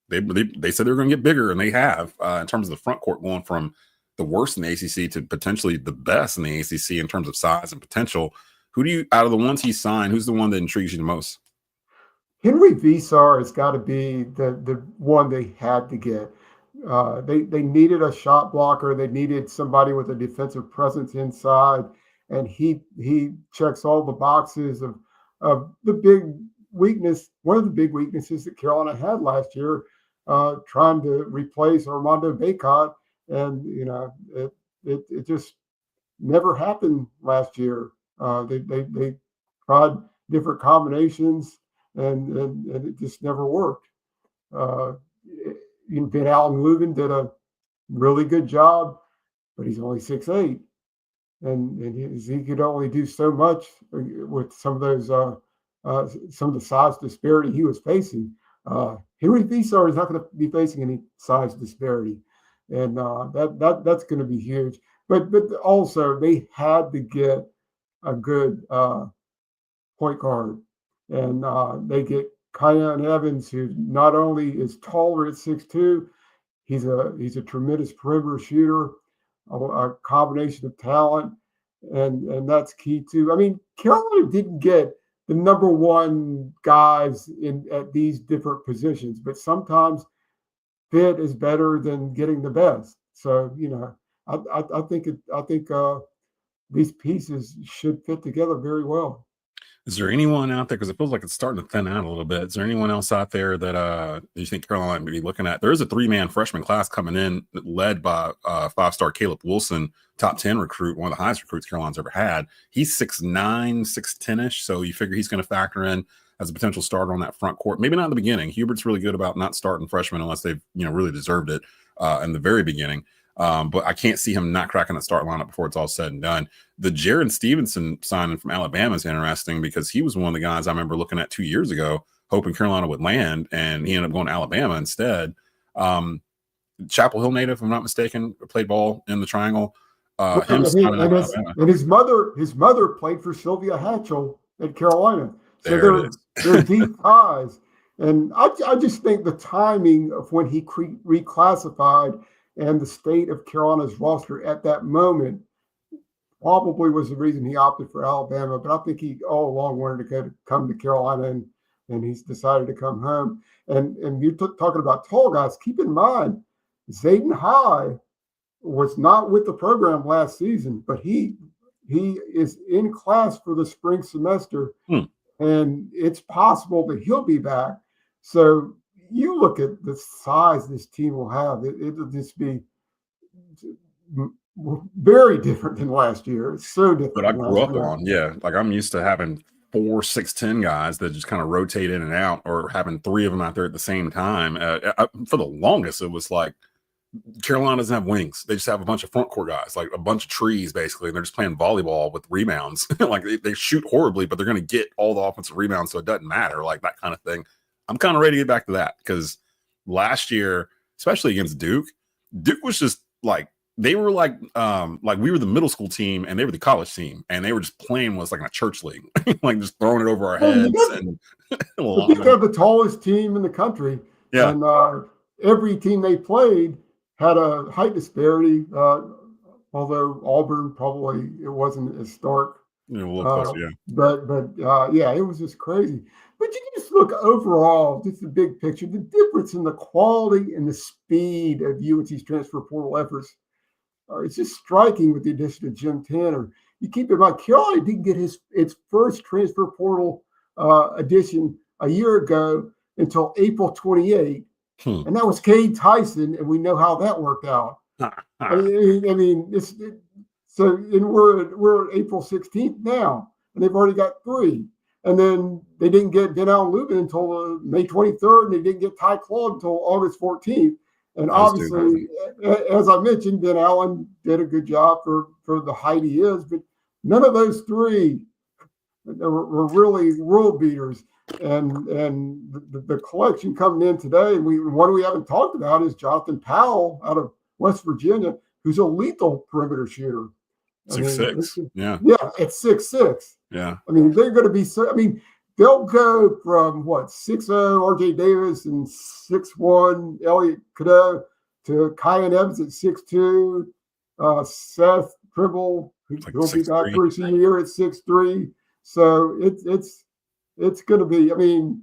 They said they were going to get bigger, and they have in terms of the front court going from the worst in the ACC to potentially the best in the ACC in terms of size and potential. Who do you, out of the ones he signed, who's the one that intrigues you the most? Henry Visar has got to be the one they had to get. They needed a shot blocker. They needed somebody with a defensive presence inside, and he checks all the boxes of the big weakness. One of the big weaknesses that Carolina had last year, trying to replace Armando Bacot, and it just never happened last year. They tried different combinations, and it just never worked. Ben Allen Leuven did a really good job, but he's only 6'8", and he could only do so much with some of those some of the size disparity he was facing. Henry Visar is not going to be facing any size disparity, and that's going to be huge. But also they had to get a good point guard, and they get Kyan Evans, who not only is taller at 6'2", he's a tremendous perimeter shooter, a combination of talent, and that's key too. I mean, Carolina didn't get the number one guys at these different positions, but sometimes fit is better than getting the best. So I think these pieces should fit together very well. Is there anyone out there, because it feels like it's starting to thin out a little bit, is there anyone else out there that you think Carolina may be looking at? There is a 3-man freshman class coming in led by 5-star Caleb Wilson, top 10 recruit, one of the highest recruits Carolina's ever had. He's 6'9", 6'10"-ish, so you figure he's going to factor in as a potential starter on that front court. Maybe not in the beginning. Hubert's really good about not starting freshmen unless they've really deserved it in the very beginning. But I can't see him not cracking that start lineup before it's all said and done. The Jared Stevenson signing from Alabama is interesting because he was one of the guys I remember looking at 2 years ago, hoping Carolina would land, and he ended up going to Alabama instead. Chapel Hill native, if I'm not mistaken, played ball in the Triangle. And his mother played for Sylvia Hatchell at Carolina. So they're deep ties. And I just think the timing of when he reclassified and the state of Carolina's roster at that moment probably was the reason he opted for Alabama. But I think he all along wanted to come to Carolina, and he's decided to come home. And you're talking about tall guys. Keep in mind, Zayden High was not with the program last season, but he is in class for the spring semester, and it's possible that he'll be back. So you look at the size this team will have, it'll just be very different than last year. It's so different. But I grew up on, like I'm used to having 4 6'10" guys that just kind of rotate in and out, or having 3 of them out there at the same time. For the longest, it was like Carolina doesn't have wings. They just have a bunch of front court guys, like a bunch of trees, basically, and they're just playing volleyball with rebounds. Like they shoot horribly, but they're going to get all the offensive rebounds, so it doesn't matter, like that kind of thing. I'm kind of ready to get back to that, because last year, especially against Duke was just like, they were like we were the middle school team and they were the college team, and they were just playing was like in a church league, like just throwing it over our heads. And they're the tallest team in the country. Yeah. And every team they played had a height disparity, although Auburn probably it wasn't as stark. A little closer, yeah. But it was just crazy. But you can just look overall, just the big picture, the difference in the quality and the speed of UNC's transfer portal efforts. It's just striking with the addition of Jim Tanner. You keep in mind, Carolina didn't get its first transfer portal addition a year ago until April 28th. And that was Cade Tyson, and we know how that worked out. We're April 16th now, and they've already got 3. And then they didn't get Denal Lubin until May 23rd, and they didn't get Ty Claude until August 14th. And obviously, as I mentioned, Ben Allen did a good job for the height he is, but none of those 3 were really world beaters. And the collection coming in today, and one we haven't talked about is Jonathan Powell out of West Virginia, who's a lethal perimeter shooter. 6'6". Yeah, at 6'6". Yeah, I mean, they're going to be so. I mean, they'll go from 6'0" RJ Davis and 6'1" Elliot Cadeau to Kyan Evans at 6'2", Seth Trimble, who'll be back for a senior year at 6'3". So it's going to be. I mean,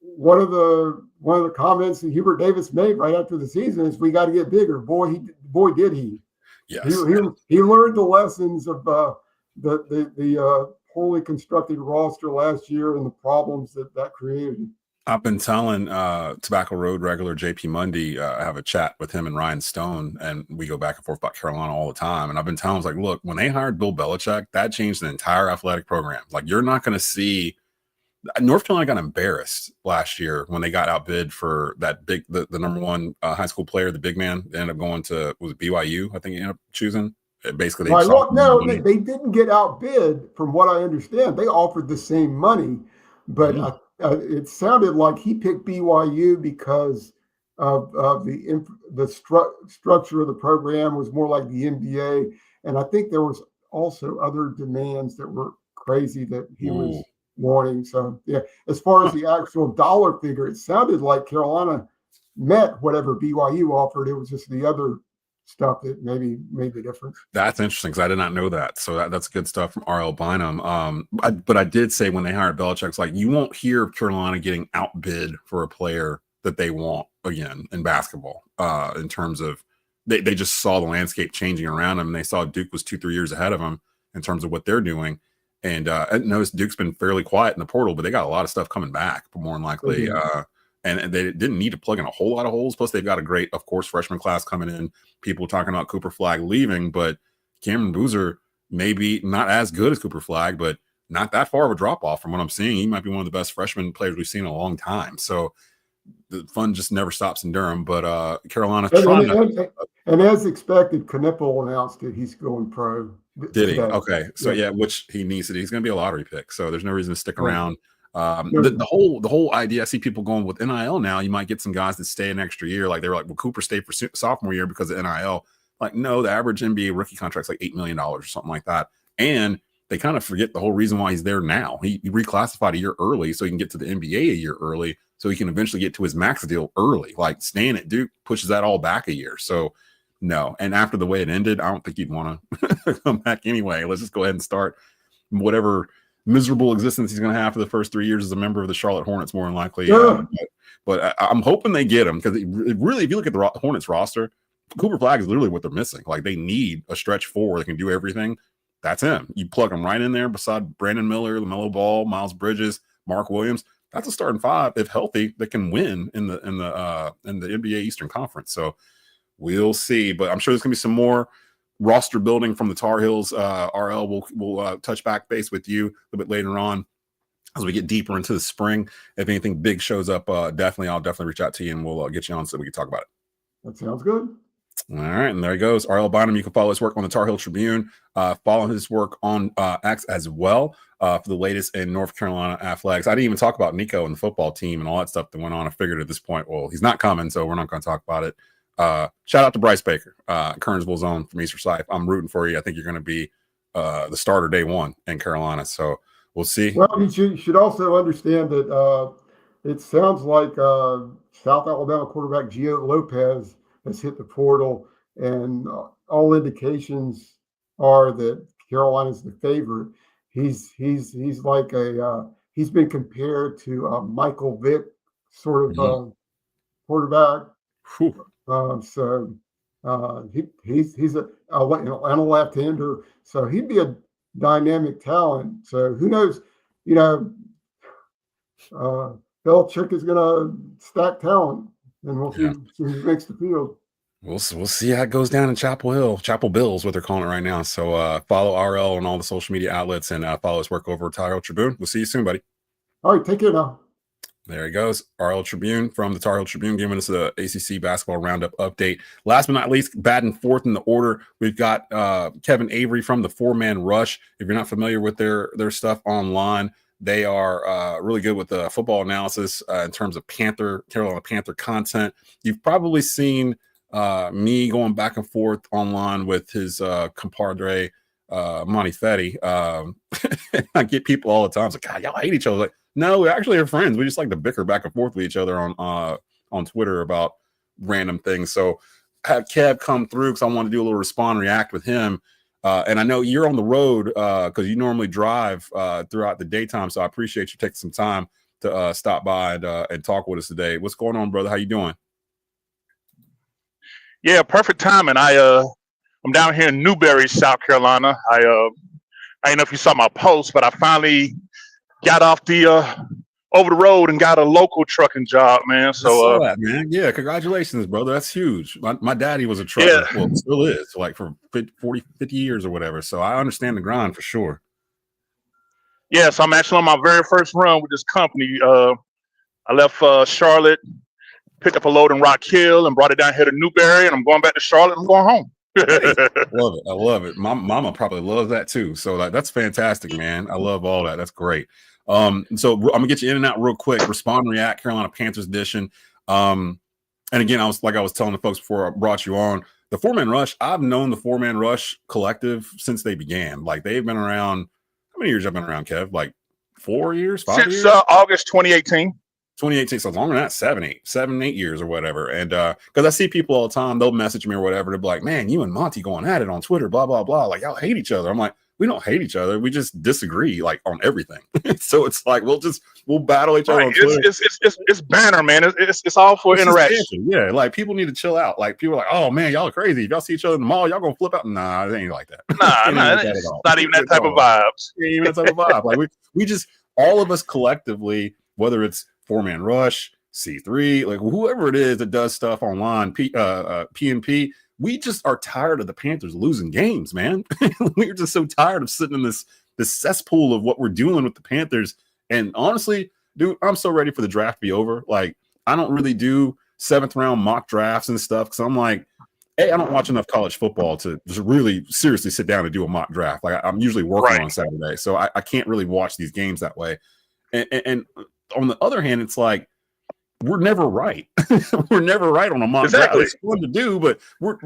one of the comments that Hubert Davis made right after the season is, "We got to get bigger." Boy, did he! Yes, he learned the lessons of the poorly constructed roster last year and the problems that created. I've been telling Tobacco Road regular JP Mundy, I have a chat with him and Ryan Stone, and we go back and forth about Carolina all the time. And I've been telling him, look, when they hired Bill Belichick, that changed the entire athletic program. You're not going to see North Carolina got embarrassed last year when they got outbid for that the number 1 high school player, the big man. They ended up going to, was it BYU? I think he ended up choosing. Basically, they didn't get outbid, from what I understand. They offered the same money, but it sounded like he picked BYU because of the structure of the program was more like the NBA, and I think there was also other demands that were crazy that he was wanting. So yeah, as far as the actual dollar figure, it sounded like Carolina met whatever BYU offered. It was just the other stuff that maybe made the difference. That's interesting, because I did not know that. So that's good stuff from R.L. Bynum. But I did say when they hired Belichick, it's you won't hear Carolina getting outbid for a player that they want again in basketball. In terms of they just saw the landscape changing around them, and they saw Duke was 2-3 years ahead of them in terms of what they're doing. And I noticed Duke's been fairly quiet in the portal, but they got a lot of stuff coming back, more than likely. And they didn't need to plug in a whole lot of holes. Plus, they've got a great, of course, freshman class coming in. People talking about Cooper Flagg leaving, but Cameron Boozer maybe not as good as Cooper Flagg, but not that far of a drop-off from what I'm seeing. He might be one of the best freshman players we've seen in a long time. So the fun just never stops in Durham. But Carolina and as expected, Knipple announced that he's going pro. Did he? Okay. So yeah, which he needs to do. He's going to be a lottery pick. So there's no reason to stick around. The whole idea, I see people going with NIL now. You might get some guys that stay an extra year. They were well, Cooper stayed for sophomore year because of NIL. No, the average NBA rookie contract's $8 million or something like that. And they kind of forget the whole reason why he's there now. He reclassified a year early so he can get to the NBA a year early, so he can eventually get to his max deal early. Staying at Duke pushes that all back a year. So no. And after the way it ended, I don't think he'd want to come back anyway. Let's just go ahead and start whatever miserable existence he's going to have for the first 3 years as a member of the Charlotte Hornets, more than likely. But I'm hoping they get him, because really, if you look at the Hornets roster, Cooper Flagg is literally what they're missing. They need a stretch four that can do everything. That's him. You plug him right in there beside Brandon Miller, LaMelo Ball, Miles Bridges, Mark Williams. That's a starting 5, if healthy, that can win in the NBA Eastern Conference. So we'll see. But I'm sure there's going to be some more roster building from the Tar Heels. RL will touch back base with you a little bit later on as we get deeper into the spring. If anything big shows up, I'll definitely reach out to you, and we'll get you on so we can talk about it. That sounds good. All right, and there he goes. R.L. Bynum. You can follow his work on the Tar Heel Tribune. Follow his work on X as well for the latest in North Carolina athletics. I didn't even talk about Nico and the football team and all that stuff that went on. I figured at this point, well, he's not coming, so we're not going to talk about it. Shout out to Bryce Baker, Kernsville's own from East Forsyth. I'm rooting for you. I think you're going to be the starter day one in Carolina, so we'll see. Well, you should also understand that it sounds like South Alabama quarterback Gio Lopez has hit the portal, and all indications are that Carolina's the favorite. He's like he's been compared to Michael Vick sort of quarterback. So he's a left-hander, so he'd be a dynamic talent. So who knows? Belichick is going to stack talent, and we'll see Yeah. who makes the field. We'll see how it goes down in Chapel Hill. Chapel Bill is what they're calling it right now. So follow RL on all the social media outlets and follow his work over at Tar Heel Tribune. We'll see you soon, buddy. All right, take care now. There he goes. RL Tribune from the Tar Heel Tribune giving us the ACC basketball roundup update. Last but not least, batting fourth in the order, we've got Kevin Avery from the Four-Man Rush. If you're not familiar with their stuff online, they are really good with the football analysis in terms of Carolina Panther content. You've probably seen me going back and forth online with his compadre, Monty Fetty. I get people all the time. It's like, God, y'all hate each other. Like, no, we actually are friends. We just like to bicker back and forth with each other on Twitter about random things. So I had Kev come through because I want to do a little respond react with him. And I know you're on the road because you normally drive throughout the daytime. So I appreciate you taking some time to stop by and talk with us today. What's going on, brother? How you doing? Yeah, perfect timing. I'm down here in Newberry, South Carolina. I don't know if you saw my post, but I finally got off the over the road and got a local trucking job, man. So I saw that, man. Yeah, congratulations, brother. That's huge. My daddy was a trucker. Yeah. Well, still is, like for 50 years or whatever. So I understand the grind for sure. yeah, so I'm actually on my very first run with this company. I left Charlotte, picked up a load in Rock Hill, and brought it down here to Newberry, and I'm going back to Charlotte. And I'm going home. Love it. I love it. My mama probably loves that too. So that's fantastic, man. I love all that. That's great. So I'm gonna get you in and out real quick. Respond, react, Carolina Panthers edition. And again, I was telling the folks before I brought you on, the Four-Man Rush. I've known the Four-Man Rush collective since they began. Like they've been around. How many years have been around, Kev? Like 4 years, 5 Since years? August 2018. 2018, so longer than that, 7, 8 years or whatever. And because I see people all the time, they'll message me or whatever. They'll be like, man, you and Monty going at it on Twitter, blah, blah, blah. Like, y'all hate each other. I'm like, we don't hate each other. We just disagree, like, on everything. So it's like, we'll battle each other on Twitter. It's banner, man. It's all for interaction. Yeah, like, people need to chill out. Like, people are like, oh, man, y'all are crazy. If y'all see each other in the mall, y'all gonna flip out. Nah, it ain't like that. It's not even that type of vibes. It ain't even that type of vibe. Like, we just, all of us collectively, whether it's Four-Man Rush, C3, like whoever it is that does stuff online, PNP, we just are tired of the Panthers losing games, man. We're just so tired of sitting in this cesspool of what we're doing with the Panthers. And honestly, dude, I'm so ready for the draft to be over. Like, I don't really do 7th round mock drafts and stuff because I'm like, hey, I don't watch enough college football to just really seriously sit down and do a mock draft. Like, I'm usually working on Saturday, so I can't really watch these games that way. And on the other hand, it's like, we're never right. We're never right on a mock draft. It's fun to do, but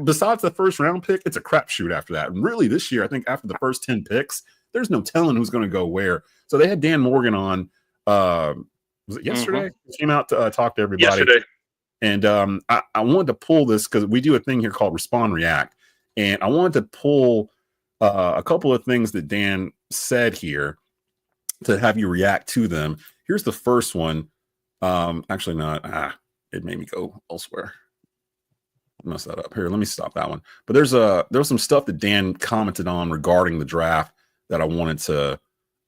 besides the first round pick, it's a crapshoot after that. And really, this year, I think after the first 10 picks, there's no telling who's going to go where. So they had Dan Morgan on. Was it yesterday? He came out to talk to everybody. Yesterday. And I wanted to pull this because we do a thing here called Respond React. And I wanted to pull a couple of things that Dan said here to have you react to them. Here's the first one. Actually not. It made me go elsewhere. Mess that up. Here, let me stop that one. But there was some stuff that Dan commented on regarding the draft that I wanted to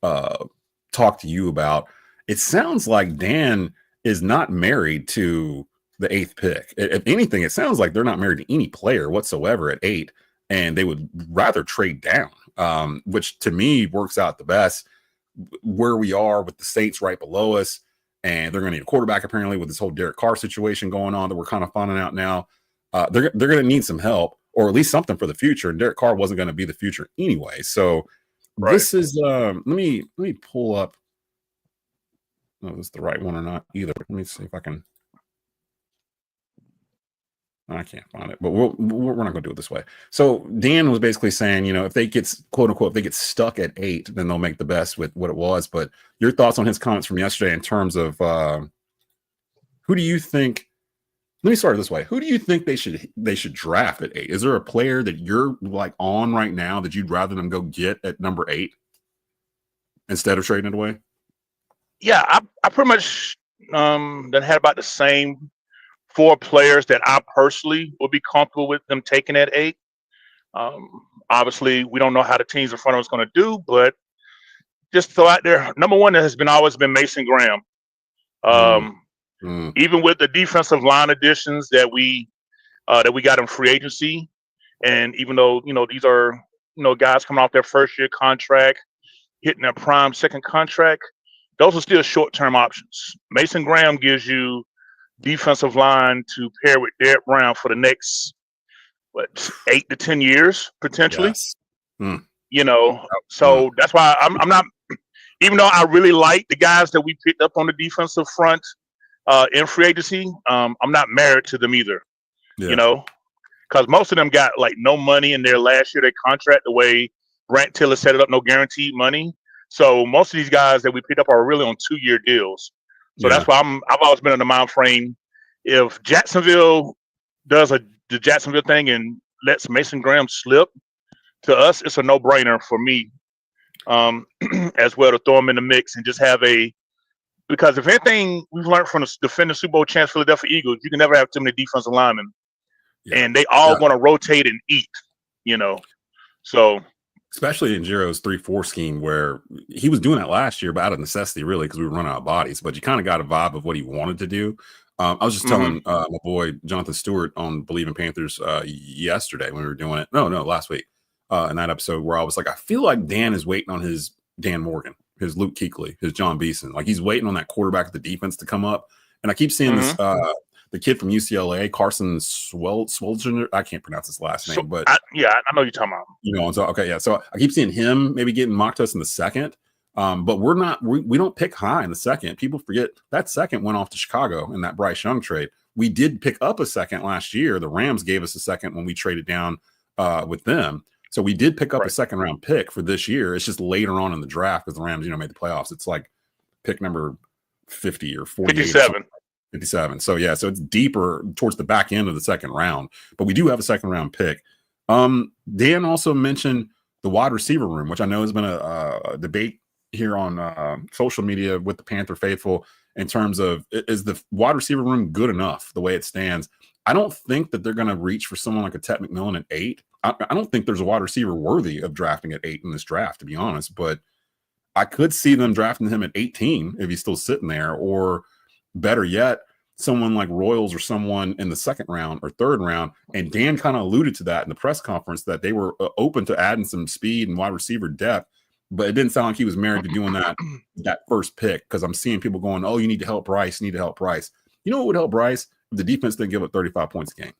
talk to you about. It sounds like Dan is not married to the 8th pick. If anything, it sounds like they're not married to any player whatsoever at 8, and they would rather trade down, which to me works out the best. Where we are with the Saints right below us, and they're going to need a quarterback apparently with this whole Derek Carr situation going on that we're kind of finding out now. They're going to need some help, or at least something for the future. And Derek Carr wasn't going to be the future anyway. So this is let me pull up. No, this is the right one or not either. Let me see if I can. I can't find it, but we're not going to do it this way. So Dan was basically saying, if they get, quote unquote, if they get stuck at 8, then they'll make the best with what it was. But your thoughts on his comments from yesterday in terms of who do you think? Let me start it this way. Who do you think they should draft at 8? Is there a player that you're like on right now that you'd rather them go get at number 8 instead of trading it away? Yeah, I pretty much done had about the same 4 players that I personally would be comfortable with them taking at 8. Obviously, we don't know how the teams in front of us going to do, but just throw out there. Number 1 has always been Mason Graham. Even with the defensive line additions that we got in free agency, and even though these are guys coming off their first year contract, hitting their prime second contract, those are still short term options. Mason Graham gives you defensive line to pair with Derek Brown for the next 8 to 10 years potentially. Yes. So that's why I'm not. Even though I really like the guys that we picked up on the defensive front in free agency, I'm not married to them either. Because most of them got like no money in their last year, their contract, the way Brant Tiller set it up, no guaranteed money. So most of these guys that we picked up are really on 2-year deals. So that's why I've always been in the mind frame. If Jacksonville does the Jacksonville thing and lets Mason Graham slip, to us, it's a no-brainer for me as well to throw him in the mix and just have because if anything we've learned from the defending Super Bowl champs Philadelphia Eagles, you can never have too many defensive linemen. And they all want to rotate and eat, So especially in Giro's 3-4 scheme, where he was doing that last year, but out of necessity, really, because we were running out of bodies. But you kind of got a vibe of what he wanted to do. I was just telling my boy Jonathan Stewart on Believe in Panthers yesterday when we were doing it. No, last week in that episode where I was like, I feel like Dan is waiting on his Dan Morgan, his Luke Kuechly, his John Beeson. Like he's waiting on that quarterback of the defense to come up. And I keep seeing this. The kid from UCLA, Carson Swelger, I can't pronounce his last name, but I know you're talking about. So okay, yeah. So I keep seeing him maybe getting mock tests in the second, but we don't pick high in the second. People forget that second went off to Chicago in that Bryce Young trade. We did pick up a second last year. The Rams gave us a second when we traded down with them, so we did pick up a second round pick for this year. It's just later on in the draft because the Rams, made the playoffs. It's like pick number 50 or 48. 57. So so it's deeper towards the back end of the second round, but we do have a second round pick. Dan also mentioned the wide receiver room, which I know has been a debate here on social media with the Panther faithful in terms of, is the wide receiver room good enough the way it stands? I don't think that they're going to reach for someone like a Ted McMillan at 8. I don't think there's a wide receiver worthy of drafting at 8 in this draft, to be honest, but I could see them drafting him at 18 if he's still sitting there, or better yet, someone like Royals or someone in the second round or third round. And Dan kind of alluded to that in the press conference, that they were open to adding some speed and wide receiver depth, but it didn't sound like he was married to doing that first pick, because I'm seeing people going, oh, you need to help Bryce. You know what would help Bryce? If the defense didn't give up 35 points a game.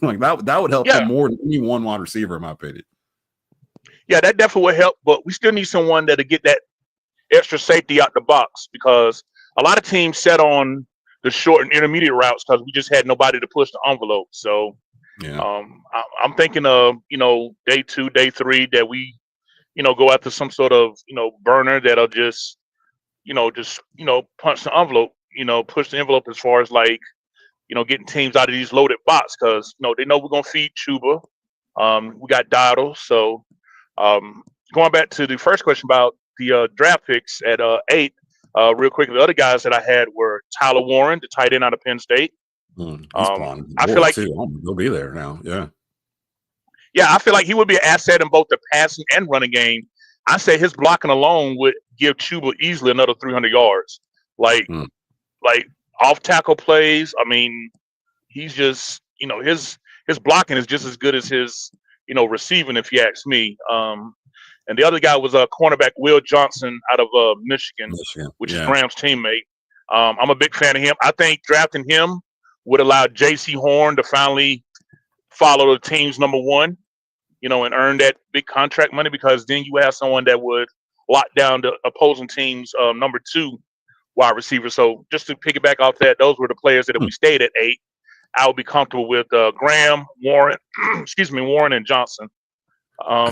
Like that would help him more than any one wide receiver, in my opinion. Yeah, that definitely would help, but we still need someone that'll get that extra safety out the box, because a lot of teams set on the short and intermediate routes because we just had nobody to push the envelope. So I'm thinking of, day 2, day 3 that we, go after some sort of, burner that'll just punch the envelope, push the envelope as far as like, getting teams out of these loaded box, because, they know we're going to feed Chuba. We got Dottle. So going back to the first question about the draft picks at 8, real quick, the other guys that I had were Tyler Warren, the tight end out of Penn State. I feel like he'll be there now. Yeah, I feel like he would be an asset in both the passing and running game. I say his blocking alone would give Chuba easily another 300 yards. Like off tackle plays. I mean, he's just, his blocking is just as good as his, receiving, if you ask me. And the other guy was a cornerback, Will Johnson, out of Michigan, which is Graham's teammate. I'm a big fan of him. I think drafting him would allow J.C. Horn to finally follow the team's number 1, and earn that big contract money, because then you have someone that would lock down the opposing team's number 2 wide receiver. So just to piggyback off that, those were the players that if we stayed at 8, I would be comfortable with Graham, Warren, Warren and Johnson. I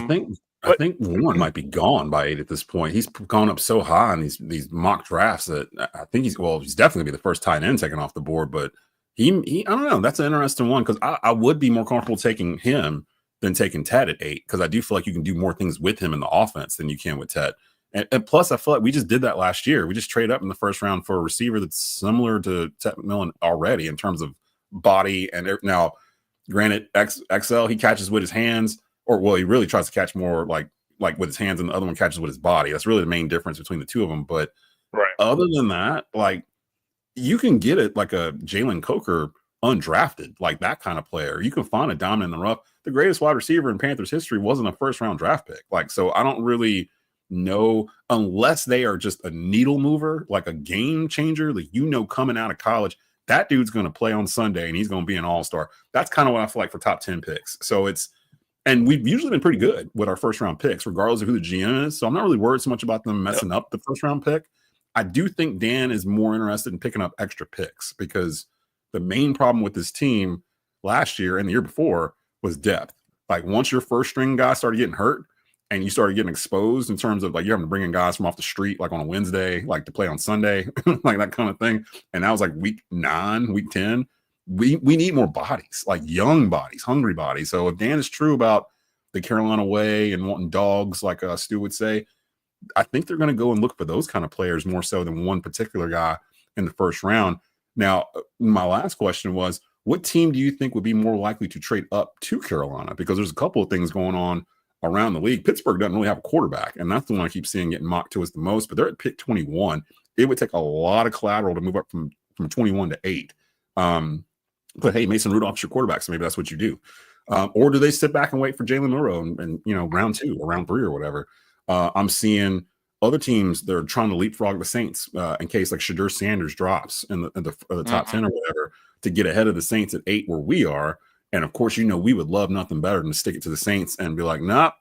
think Warren might be gone by 8 at this point. He's gone up so high in these mock drafts that I think he's definitely gonna be the first tight end taken off the board. But he I don't know. That's an interesting one, because I would be more comfortable taking him than taking Ted at 8, because I do feel like you can do more things with him in the offense than you can with Ted. And plus, I feel like we just did that last year. We just traded up in the first round for a receiver that's similar to Ted McMillan already in terms of body. And now, granted, XL, he catches with his hands. He really tries to catch more like with his hands, and the other one catches with his body. That's really the main difference between the two of them. But other than that, like, you can get it like a Jalen Coker undrafted, like that kind of player. You can find a diamond in the rough. The greatest wide receiver in Panthers history wasn't a first-round draft pick. Like, so I don't really know, unless they are just a needle mover, like a game changer, like, coming out of college, that dude's going to play on Sunday and he's going to be an all-star. That's kind of what I feel like for top 10 picks. So and we've usually been pretty good with our first-round picks, regardless of who the GM is. So I'm not really worried so much about them messing up the first-round pick. I do think Dan is more interested in picking up extra picks, because the main problem with this team last year and the year before was depth. Like, once your first string guy started getting hurt and you started getting exposed in terms of like, you're having to bring in guys from off the street, like on a Wednesday, like to play on Sunday, like that kind of thing. And that was like week 9, week 10. We need more bodies, like young bodies, hungry bodies. So if Dan is true about the Carolina way and wanting dogs, like Stu would say, I think they're going to go and look for those kind of players more so than one particular guy in the first round. Now, my last question was, what team do you think would be more likely to trade up to Carolina? Because there's a couple of things going on around the league. Pittsburgh doesn't really have a quarterback, and that's the one I keep seeing getting mocked to us the most, but they're at pick 21. It would take a lot of collateral to move up from 21 to 8. But hey, Mason Rudolph's your quarterback, so maybe that's what you do. Or do they sit back and wait for Jalen Monroe and round 2 or round 3 or whatever? I'm seeing other teams, they're trying to leapfrog the Saints in case like Shadur Sanders drops in the top 10 or whatever, to get ahead of the Saints at 8 where we are. And of course, we would love nothing better than to stick it to the Saints and be like, nah,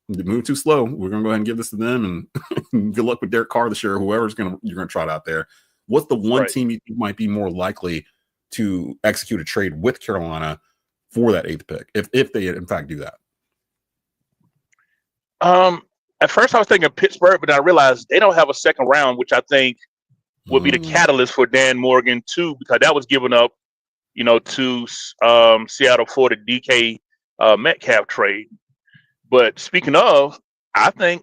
move too slow. We're going to go ahead and give this to them, and good luck with Derek Carr this year, or whoever's you're going to try it out there. What's the one team you think might be more likely to execute a trade with Carolina for that 8th pick, if they in fact do that? At first I was thinking Pittsburgh, but I realized they don't have a second round, which I think would be the catalyst for Dan Morgan too, because that was given up, to Seattle for the DK Metcalf trade. But speaking of, I think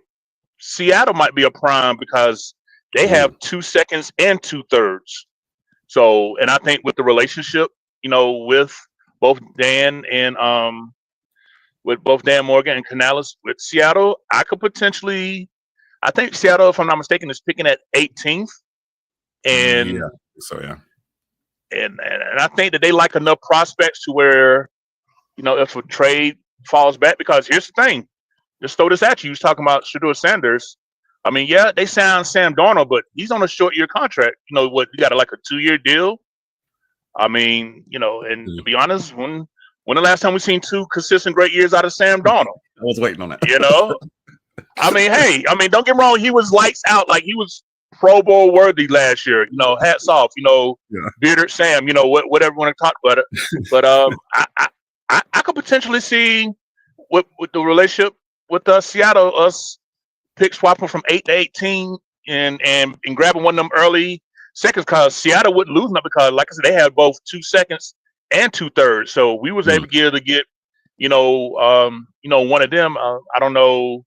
Seattle might be a prime because they have 2 seconds and 2/3. So, and I think with the relationship, with both Dan and with both Dan Morgan and Canales with Seattle, I think Seattle, if I'm not mistaken, is picking at 18th. And And I think that they like enough prospects to where, if a trade falls back, because here's the thing, just throw this at you. You was talking about Shadur Sanders. I mean, yeah, they signed Sam Darnold, but he's on a short year contract. You got like a 2-year deal. I mean, and to be honest, when the last time we seen 2 consistent great years out of Sam Darnold? I was waiting on that. I mean, hey, don't get me wrong. He was lights out. Like, he was Pro Bowl worthy last year. Hats off. Bearded Sam. Whatever you want to talk about it. But I could potentially see with the relationship with Seattle, us pick swapping from 8 to 18 and grabbing one of them early seconds, because Seattle wouldn't lose them, because like I said, they had both 2 seconds and 2/3. So we was able to get, one of them. I don't know,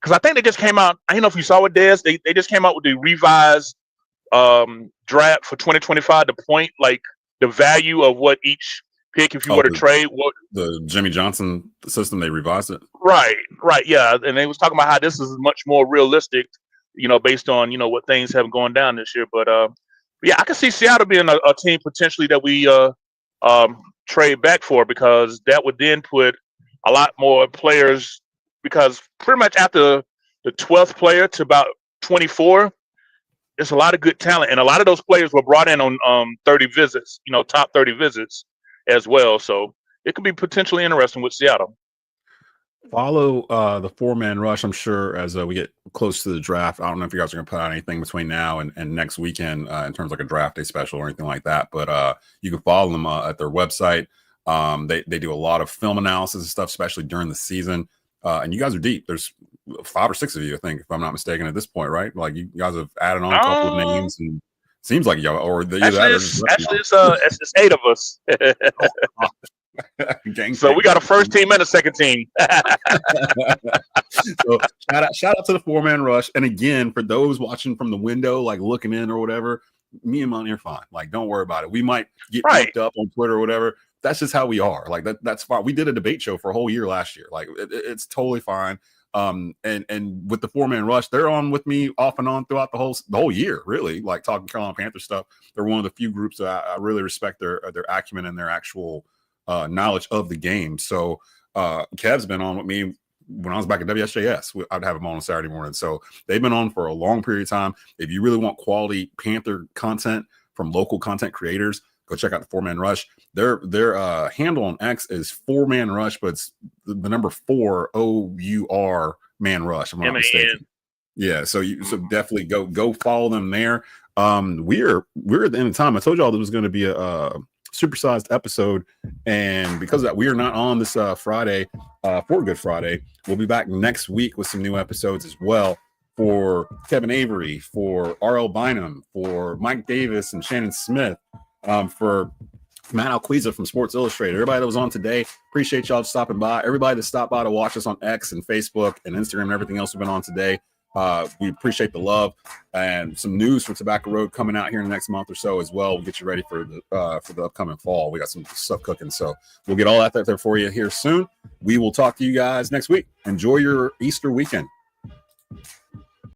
because I think they just came out. I don't know if you saw it, Des. They just came out with the revised draft for 2025. The point, like the value of what each pick, if you were to trade, what the Jimmy Johnson system, they revised it. Right, yeah. And they was talking about how this is much more realistic, based on what things have gone down this year. But yeah, I can see Seattle being a team potentially that we trade back for, because that would then put a lot more players, because pretty much after the 12th player to about 24, there's a lot of good talent, and a lot of those players were brought in on 30 visits, top 30 visits as well. So it could be potentially interesting with Seattle. Follow the 4-man rush, I'm sure, as we get close to the draft. I don't know if you guys are going to put out anything between now and next weekend in terms of like a draft day special or anything like that. But you can follow them at their website. They do a lot of film analysis and stuff, especially during the season. And you guys are deep. There's 5 or 6 of you, I think, if I'm not mistaken, at this point, right? Like, you guys have added on a couple of names, and seems like y'all, or it's 8 of us. So we got a first team and a second team. So shout out to the 4-man rush. And again, for those watching from the window, like looking in or whatever, me and Monty are fine. Like, don't worry about it. We might get picked up on Twitter or whatever. That's just how we are. Like, that's fine. We did a debate show for a whole year last year. Like, it's totally fine. And with the 4-man rush, they're on with me off and on throughout the whole year, really. Like talking Carolina Panthers stuff, they're one of the few groups that I really respect their acumen and their actual knowledge of the game. So Kev's been on with me when I was back at WSJS. I'd have him on Saturday morning. So they've been on for a long period of time. If you really want quality Panther content from local content creators, go check out the 4-man rush. Their handle on X is 4-man rush, but it's the number 4 OUR man rush. I'm not mistaken. Yeah, so definitely go follow them there. We're at the end of time. I told y'all there was going to be a supersized episode, and because of that, we are not on this Friday for Good Friday. We'll be back next week with some new episodes as well for Kevin Avery, for RL Bynum, for Mike Davis and Shannon Smith, for Matt Alquiza from Sports Illustrated. Everybody that was on today, appreciate y'all stopping by. Everybody that stopped by to watch us on X and Facebook and Instagram and everything else we've been on today. We appreciate the love, and some news from Tobacco Road coming out here in the next month or so as well. We'll get you ready for the upcoming fall. We got some stuff cooking, so we'll get all that there for you here soon. We will talk to you guys next week. Enjoy your Easter weekend.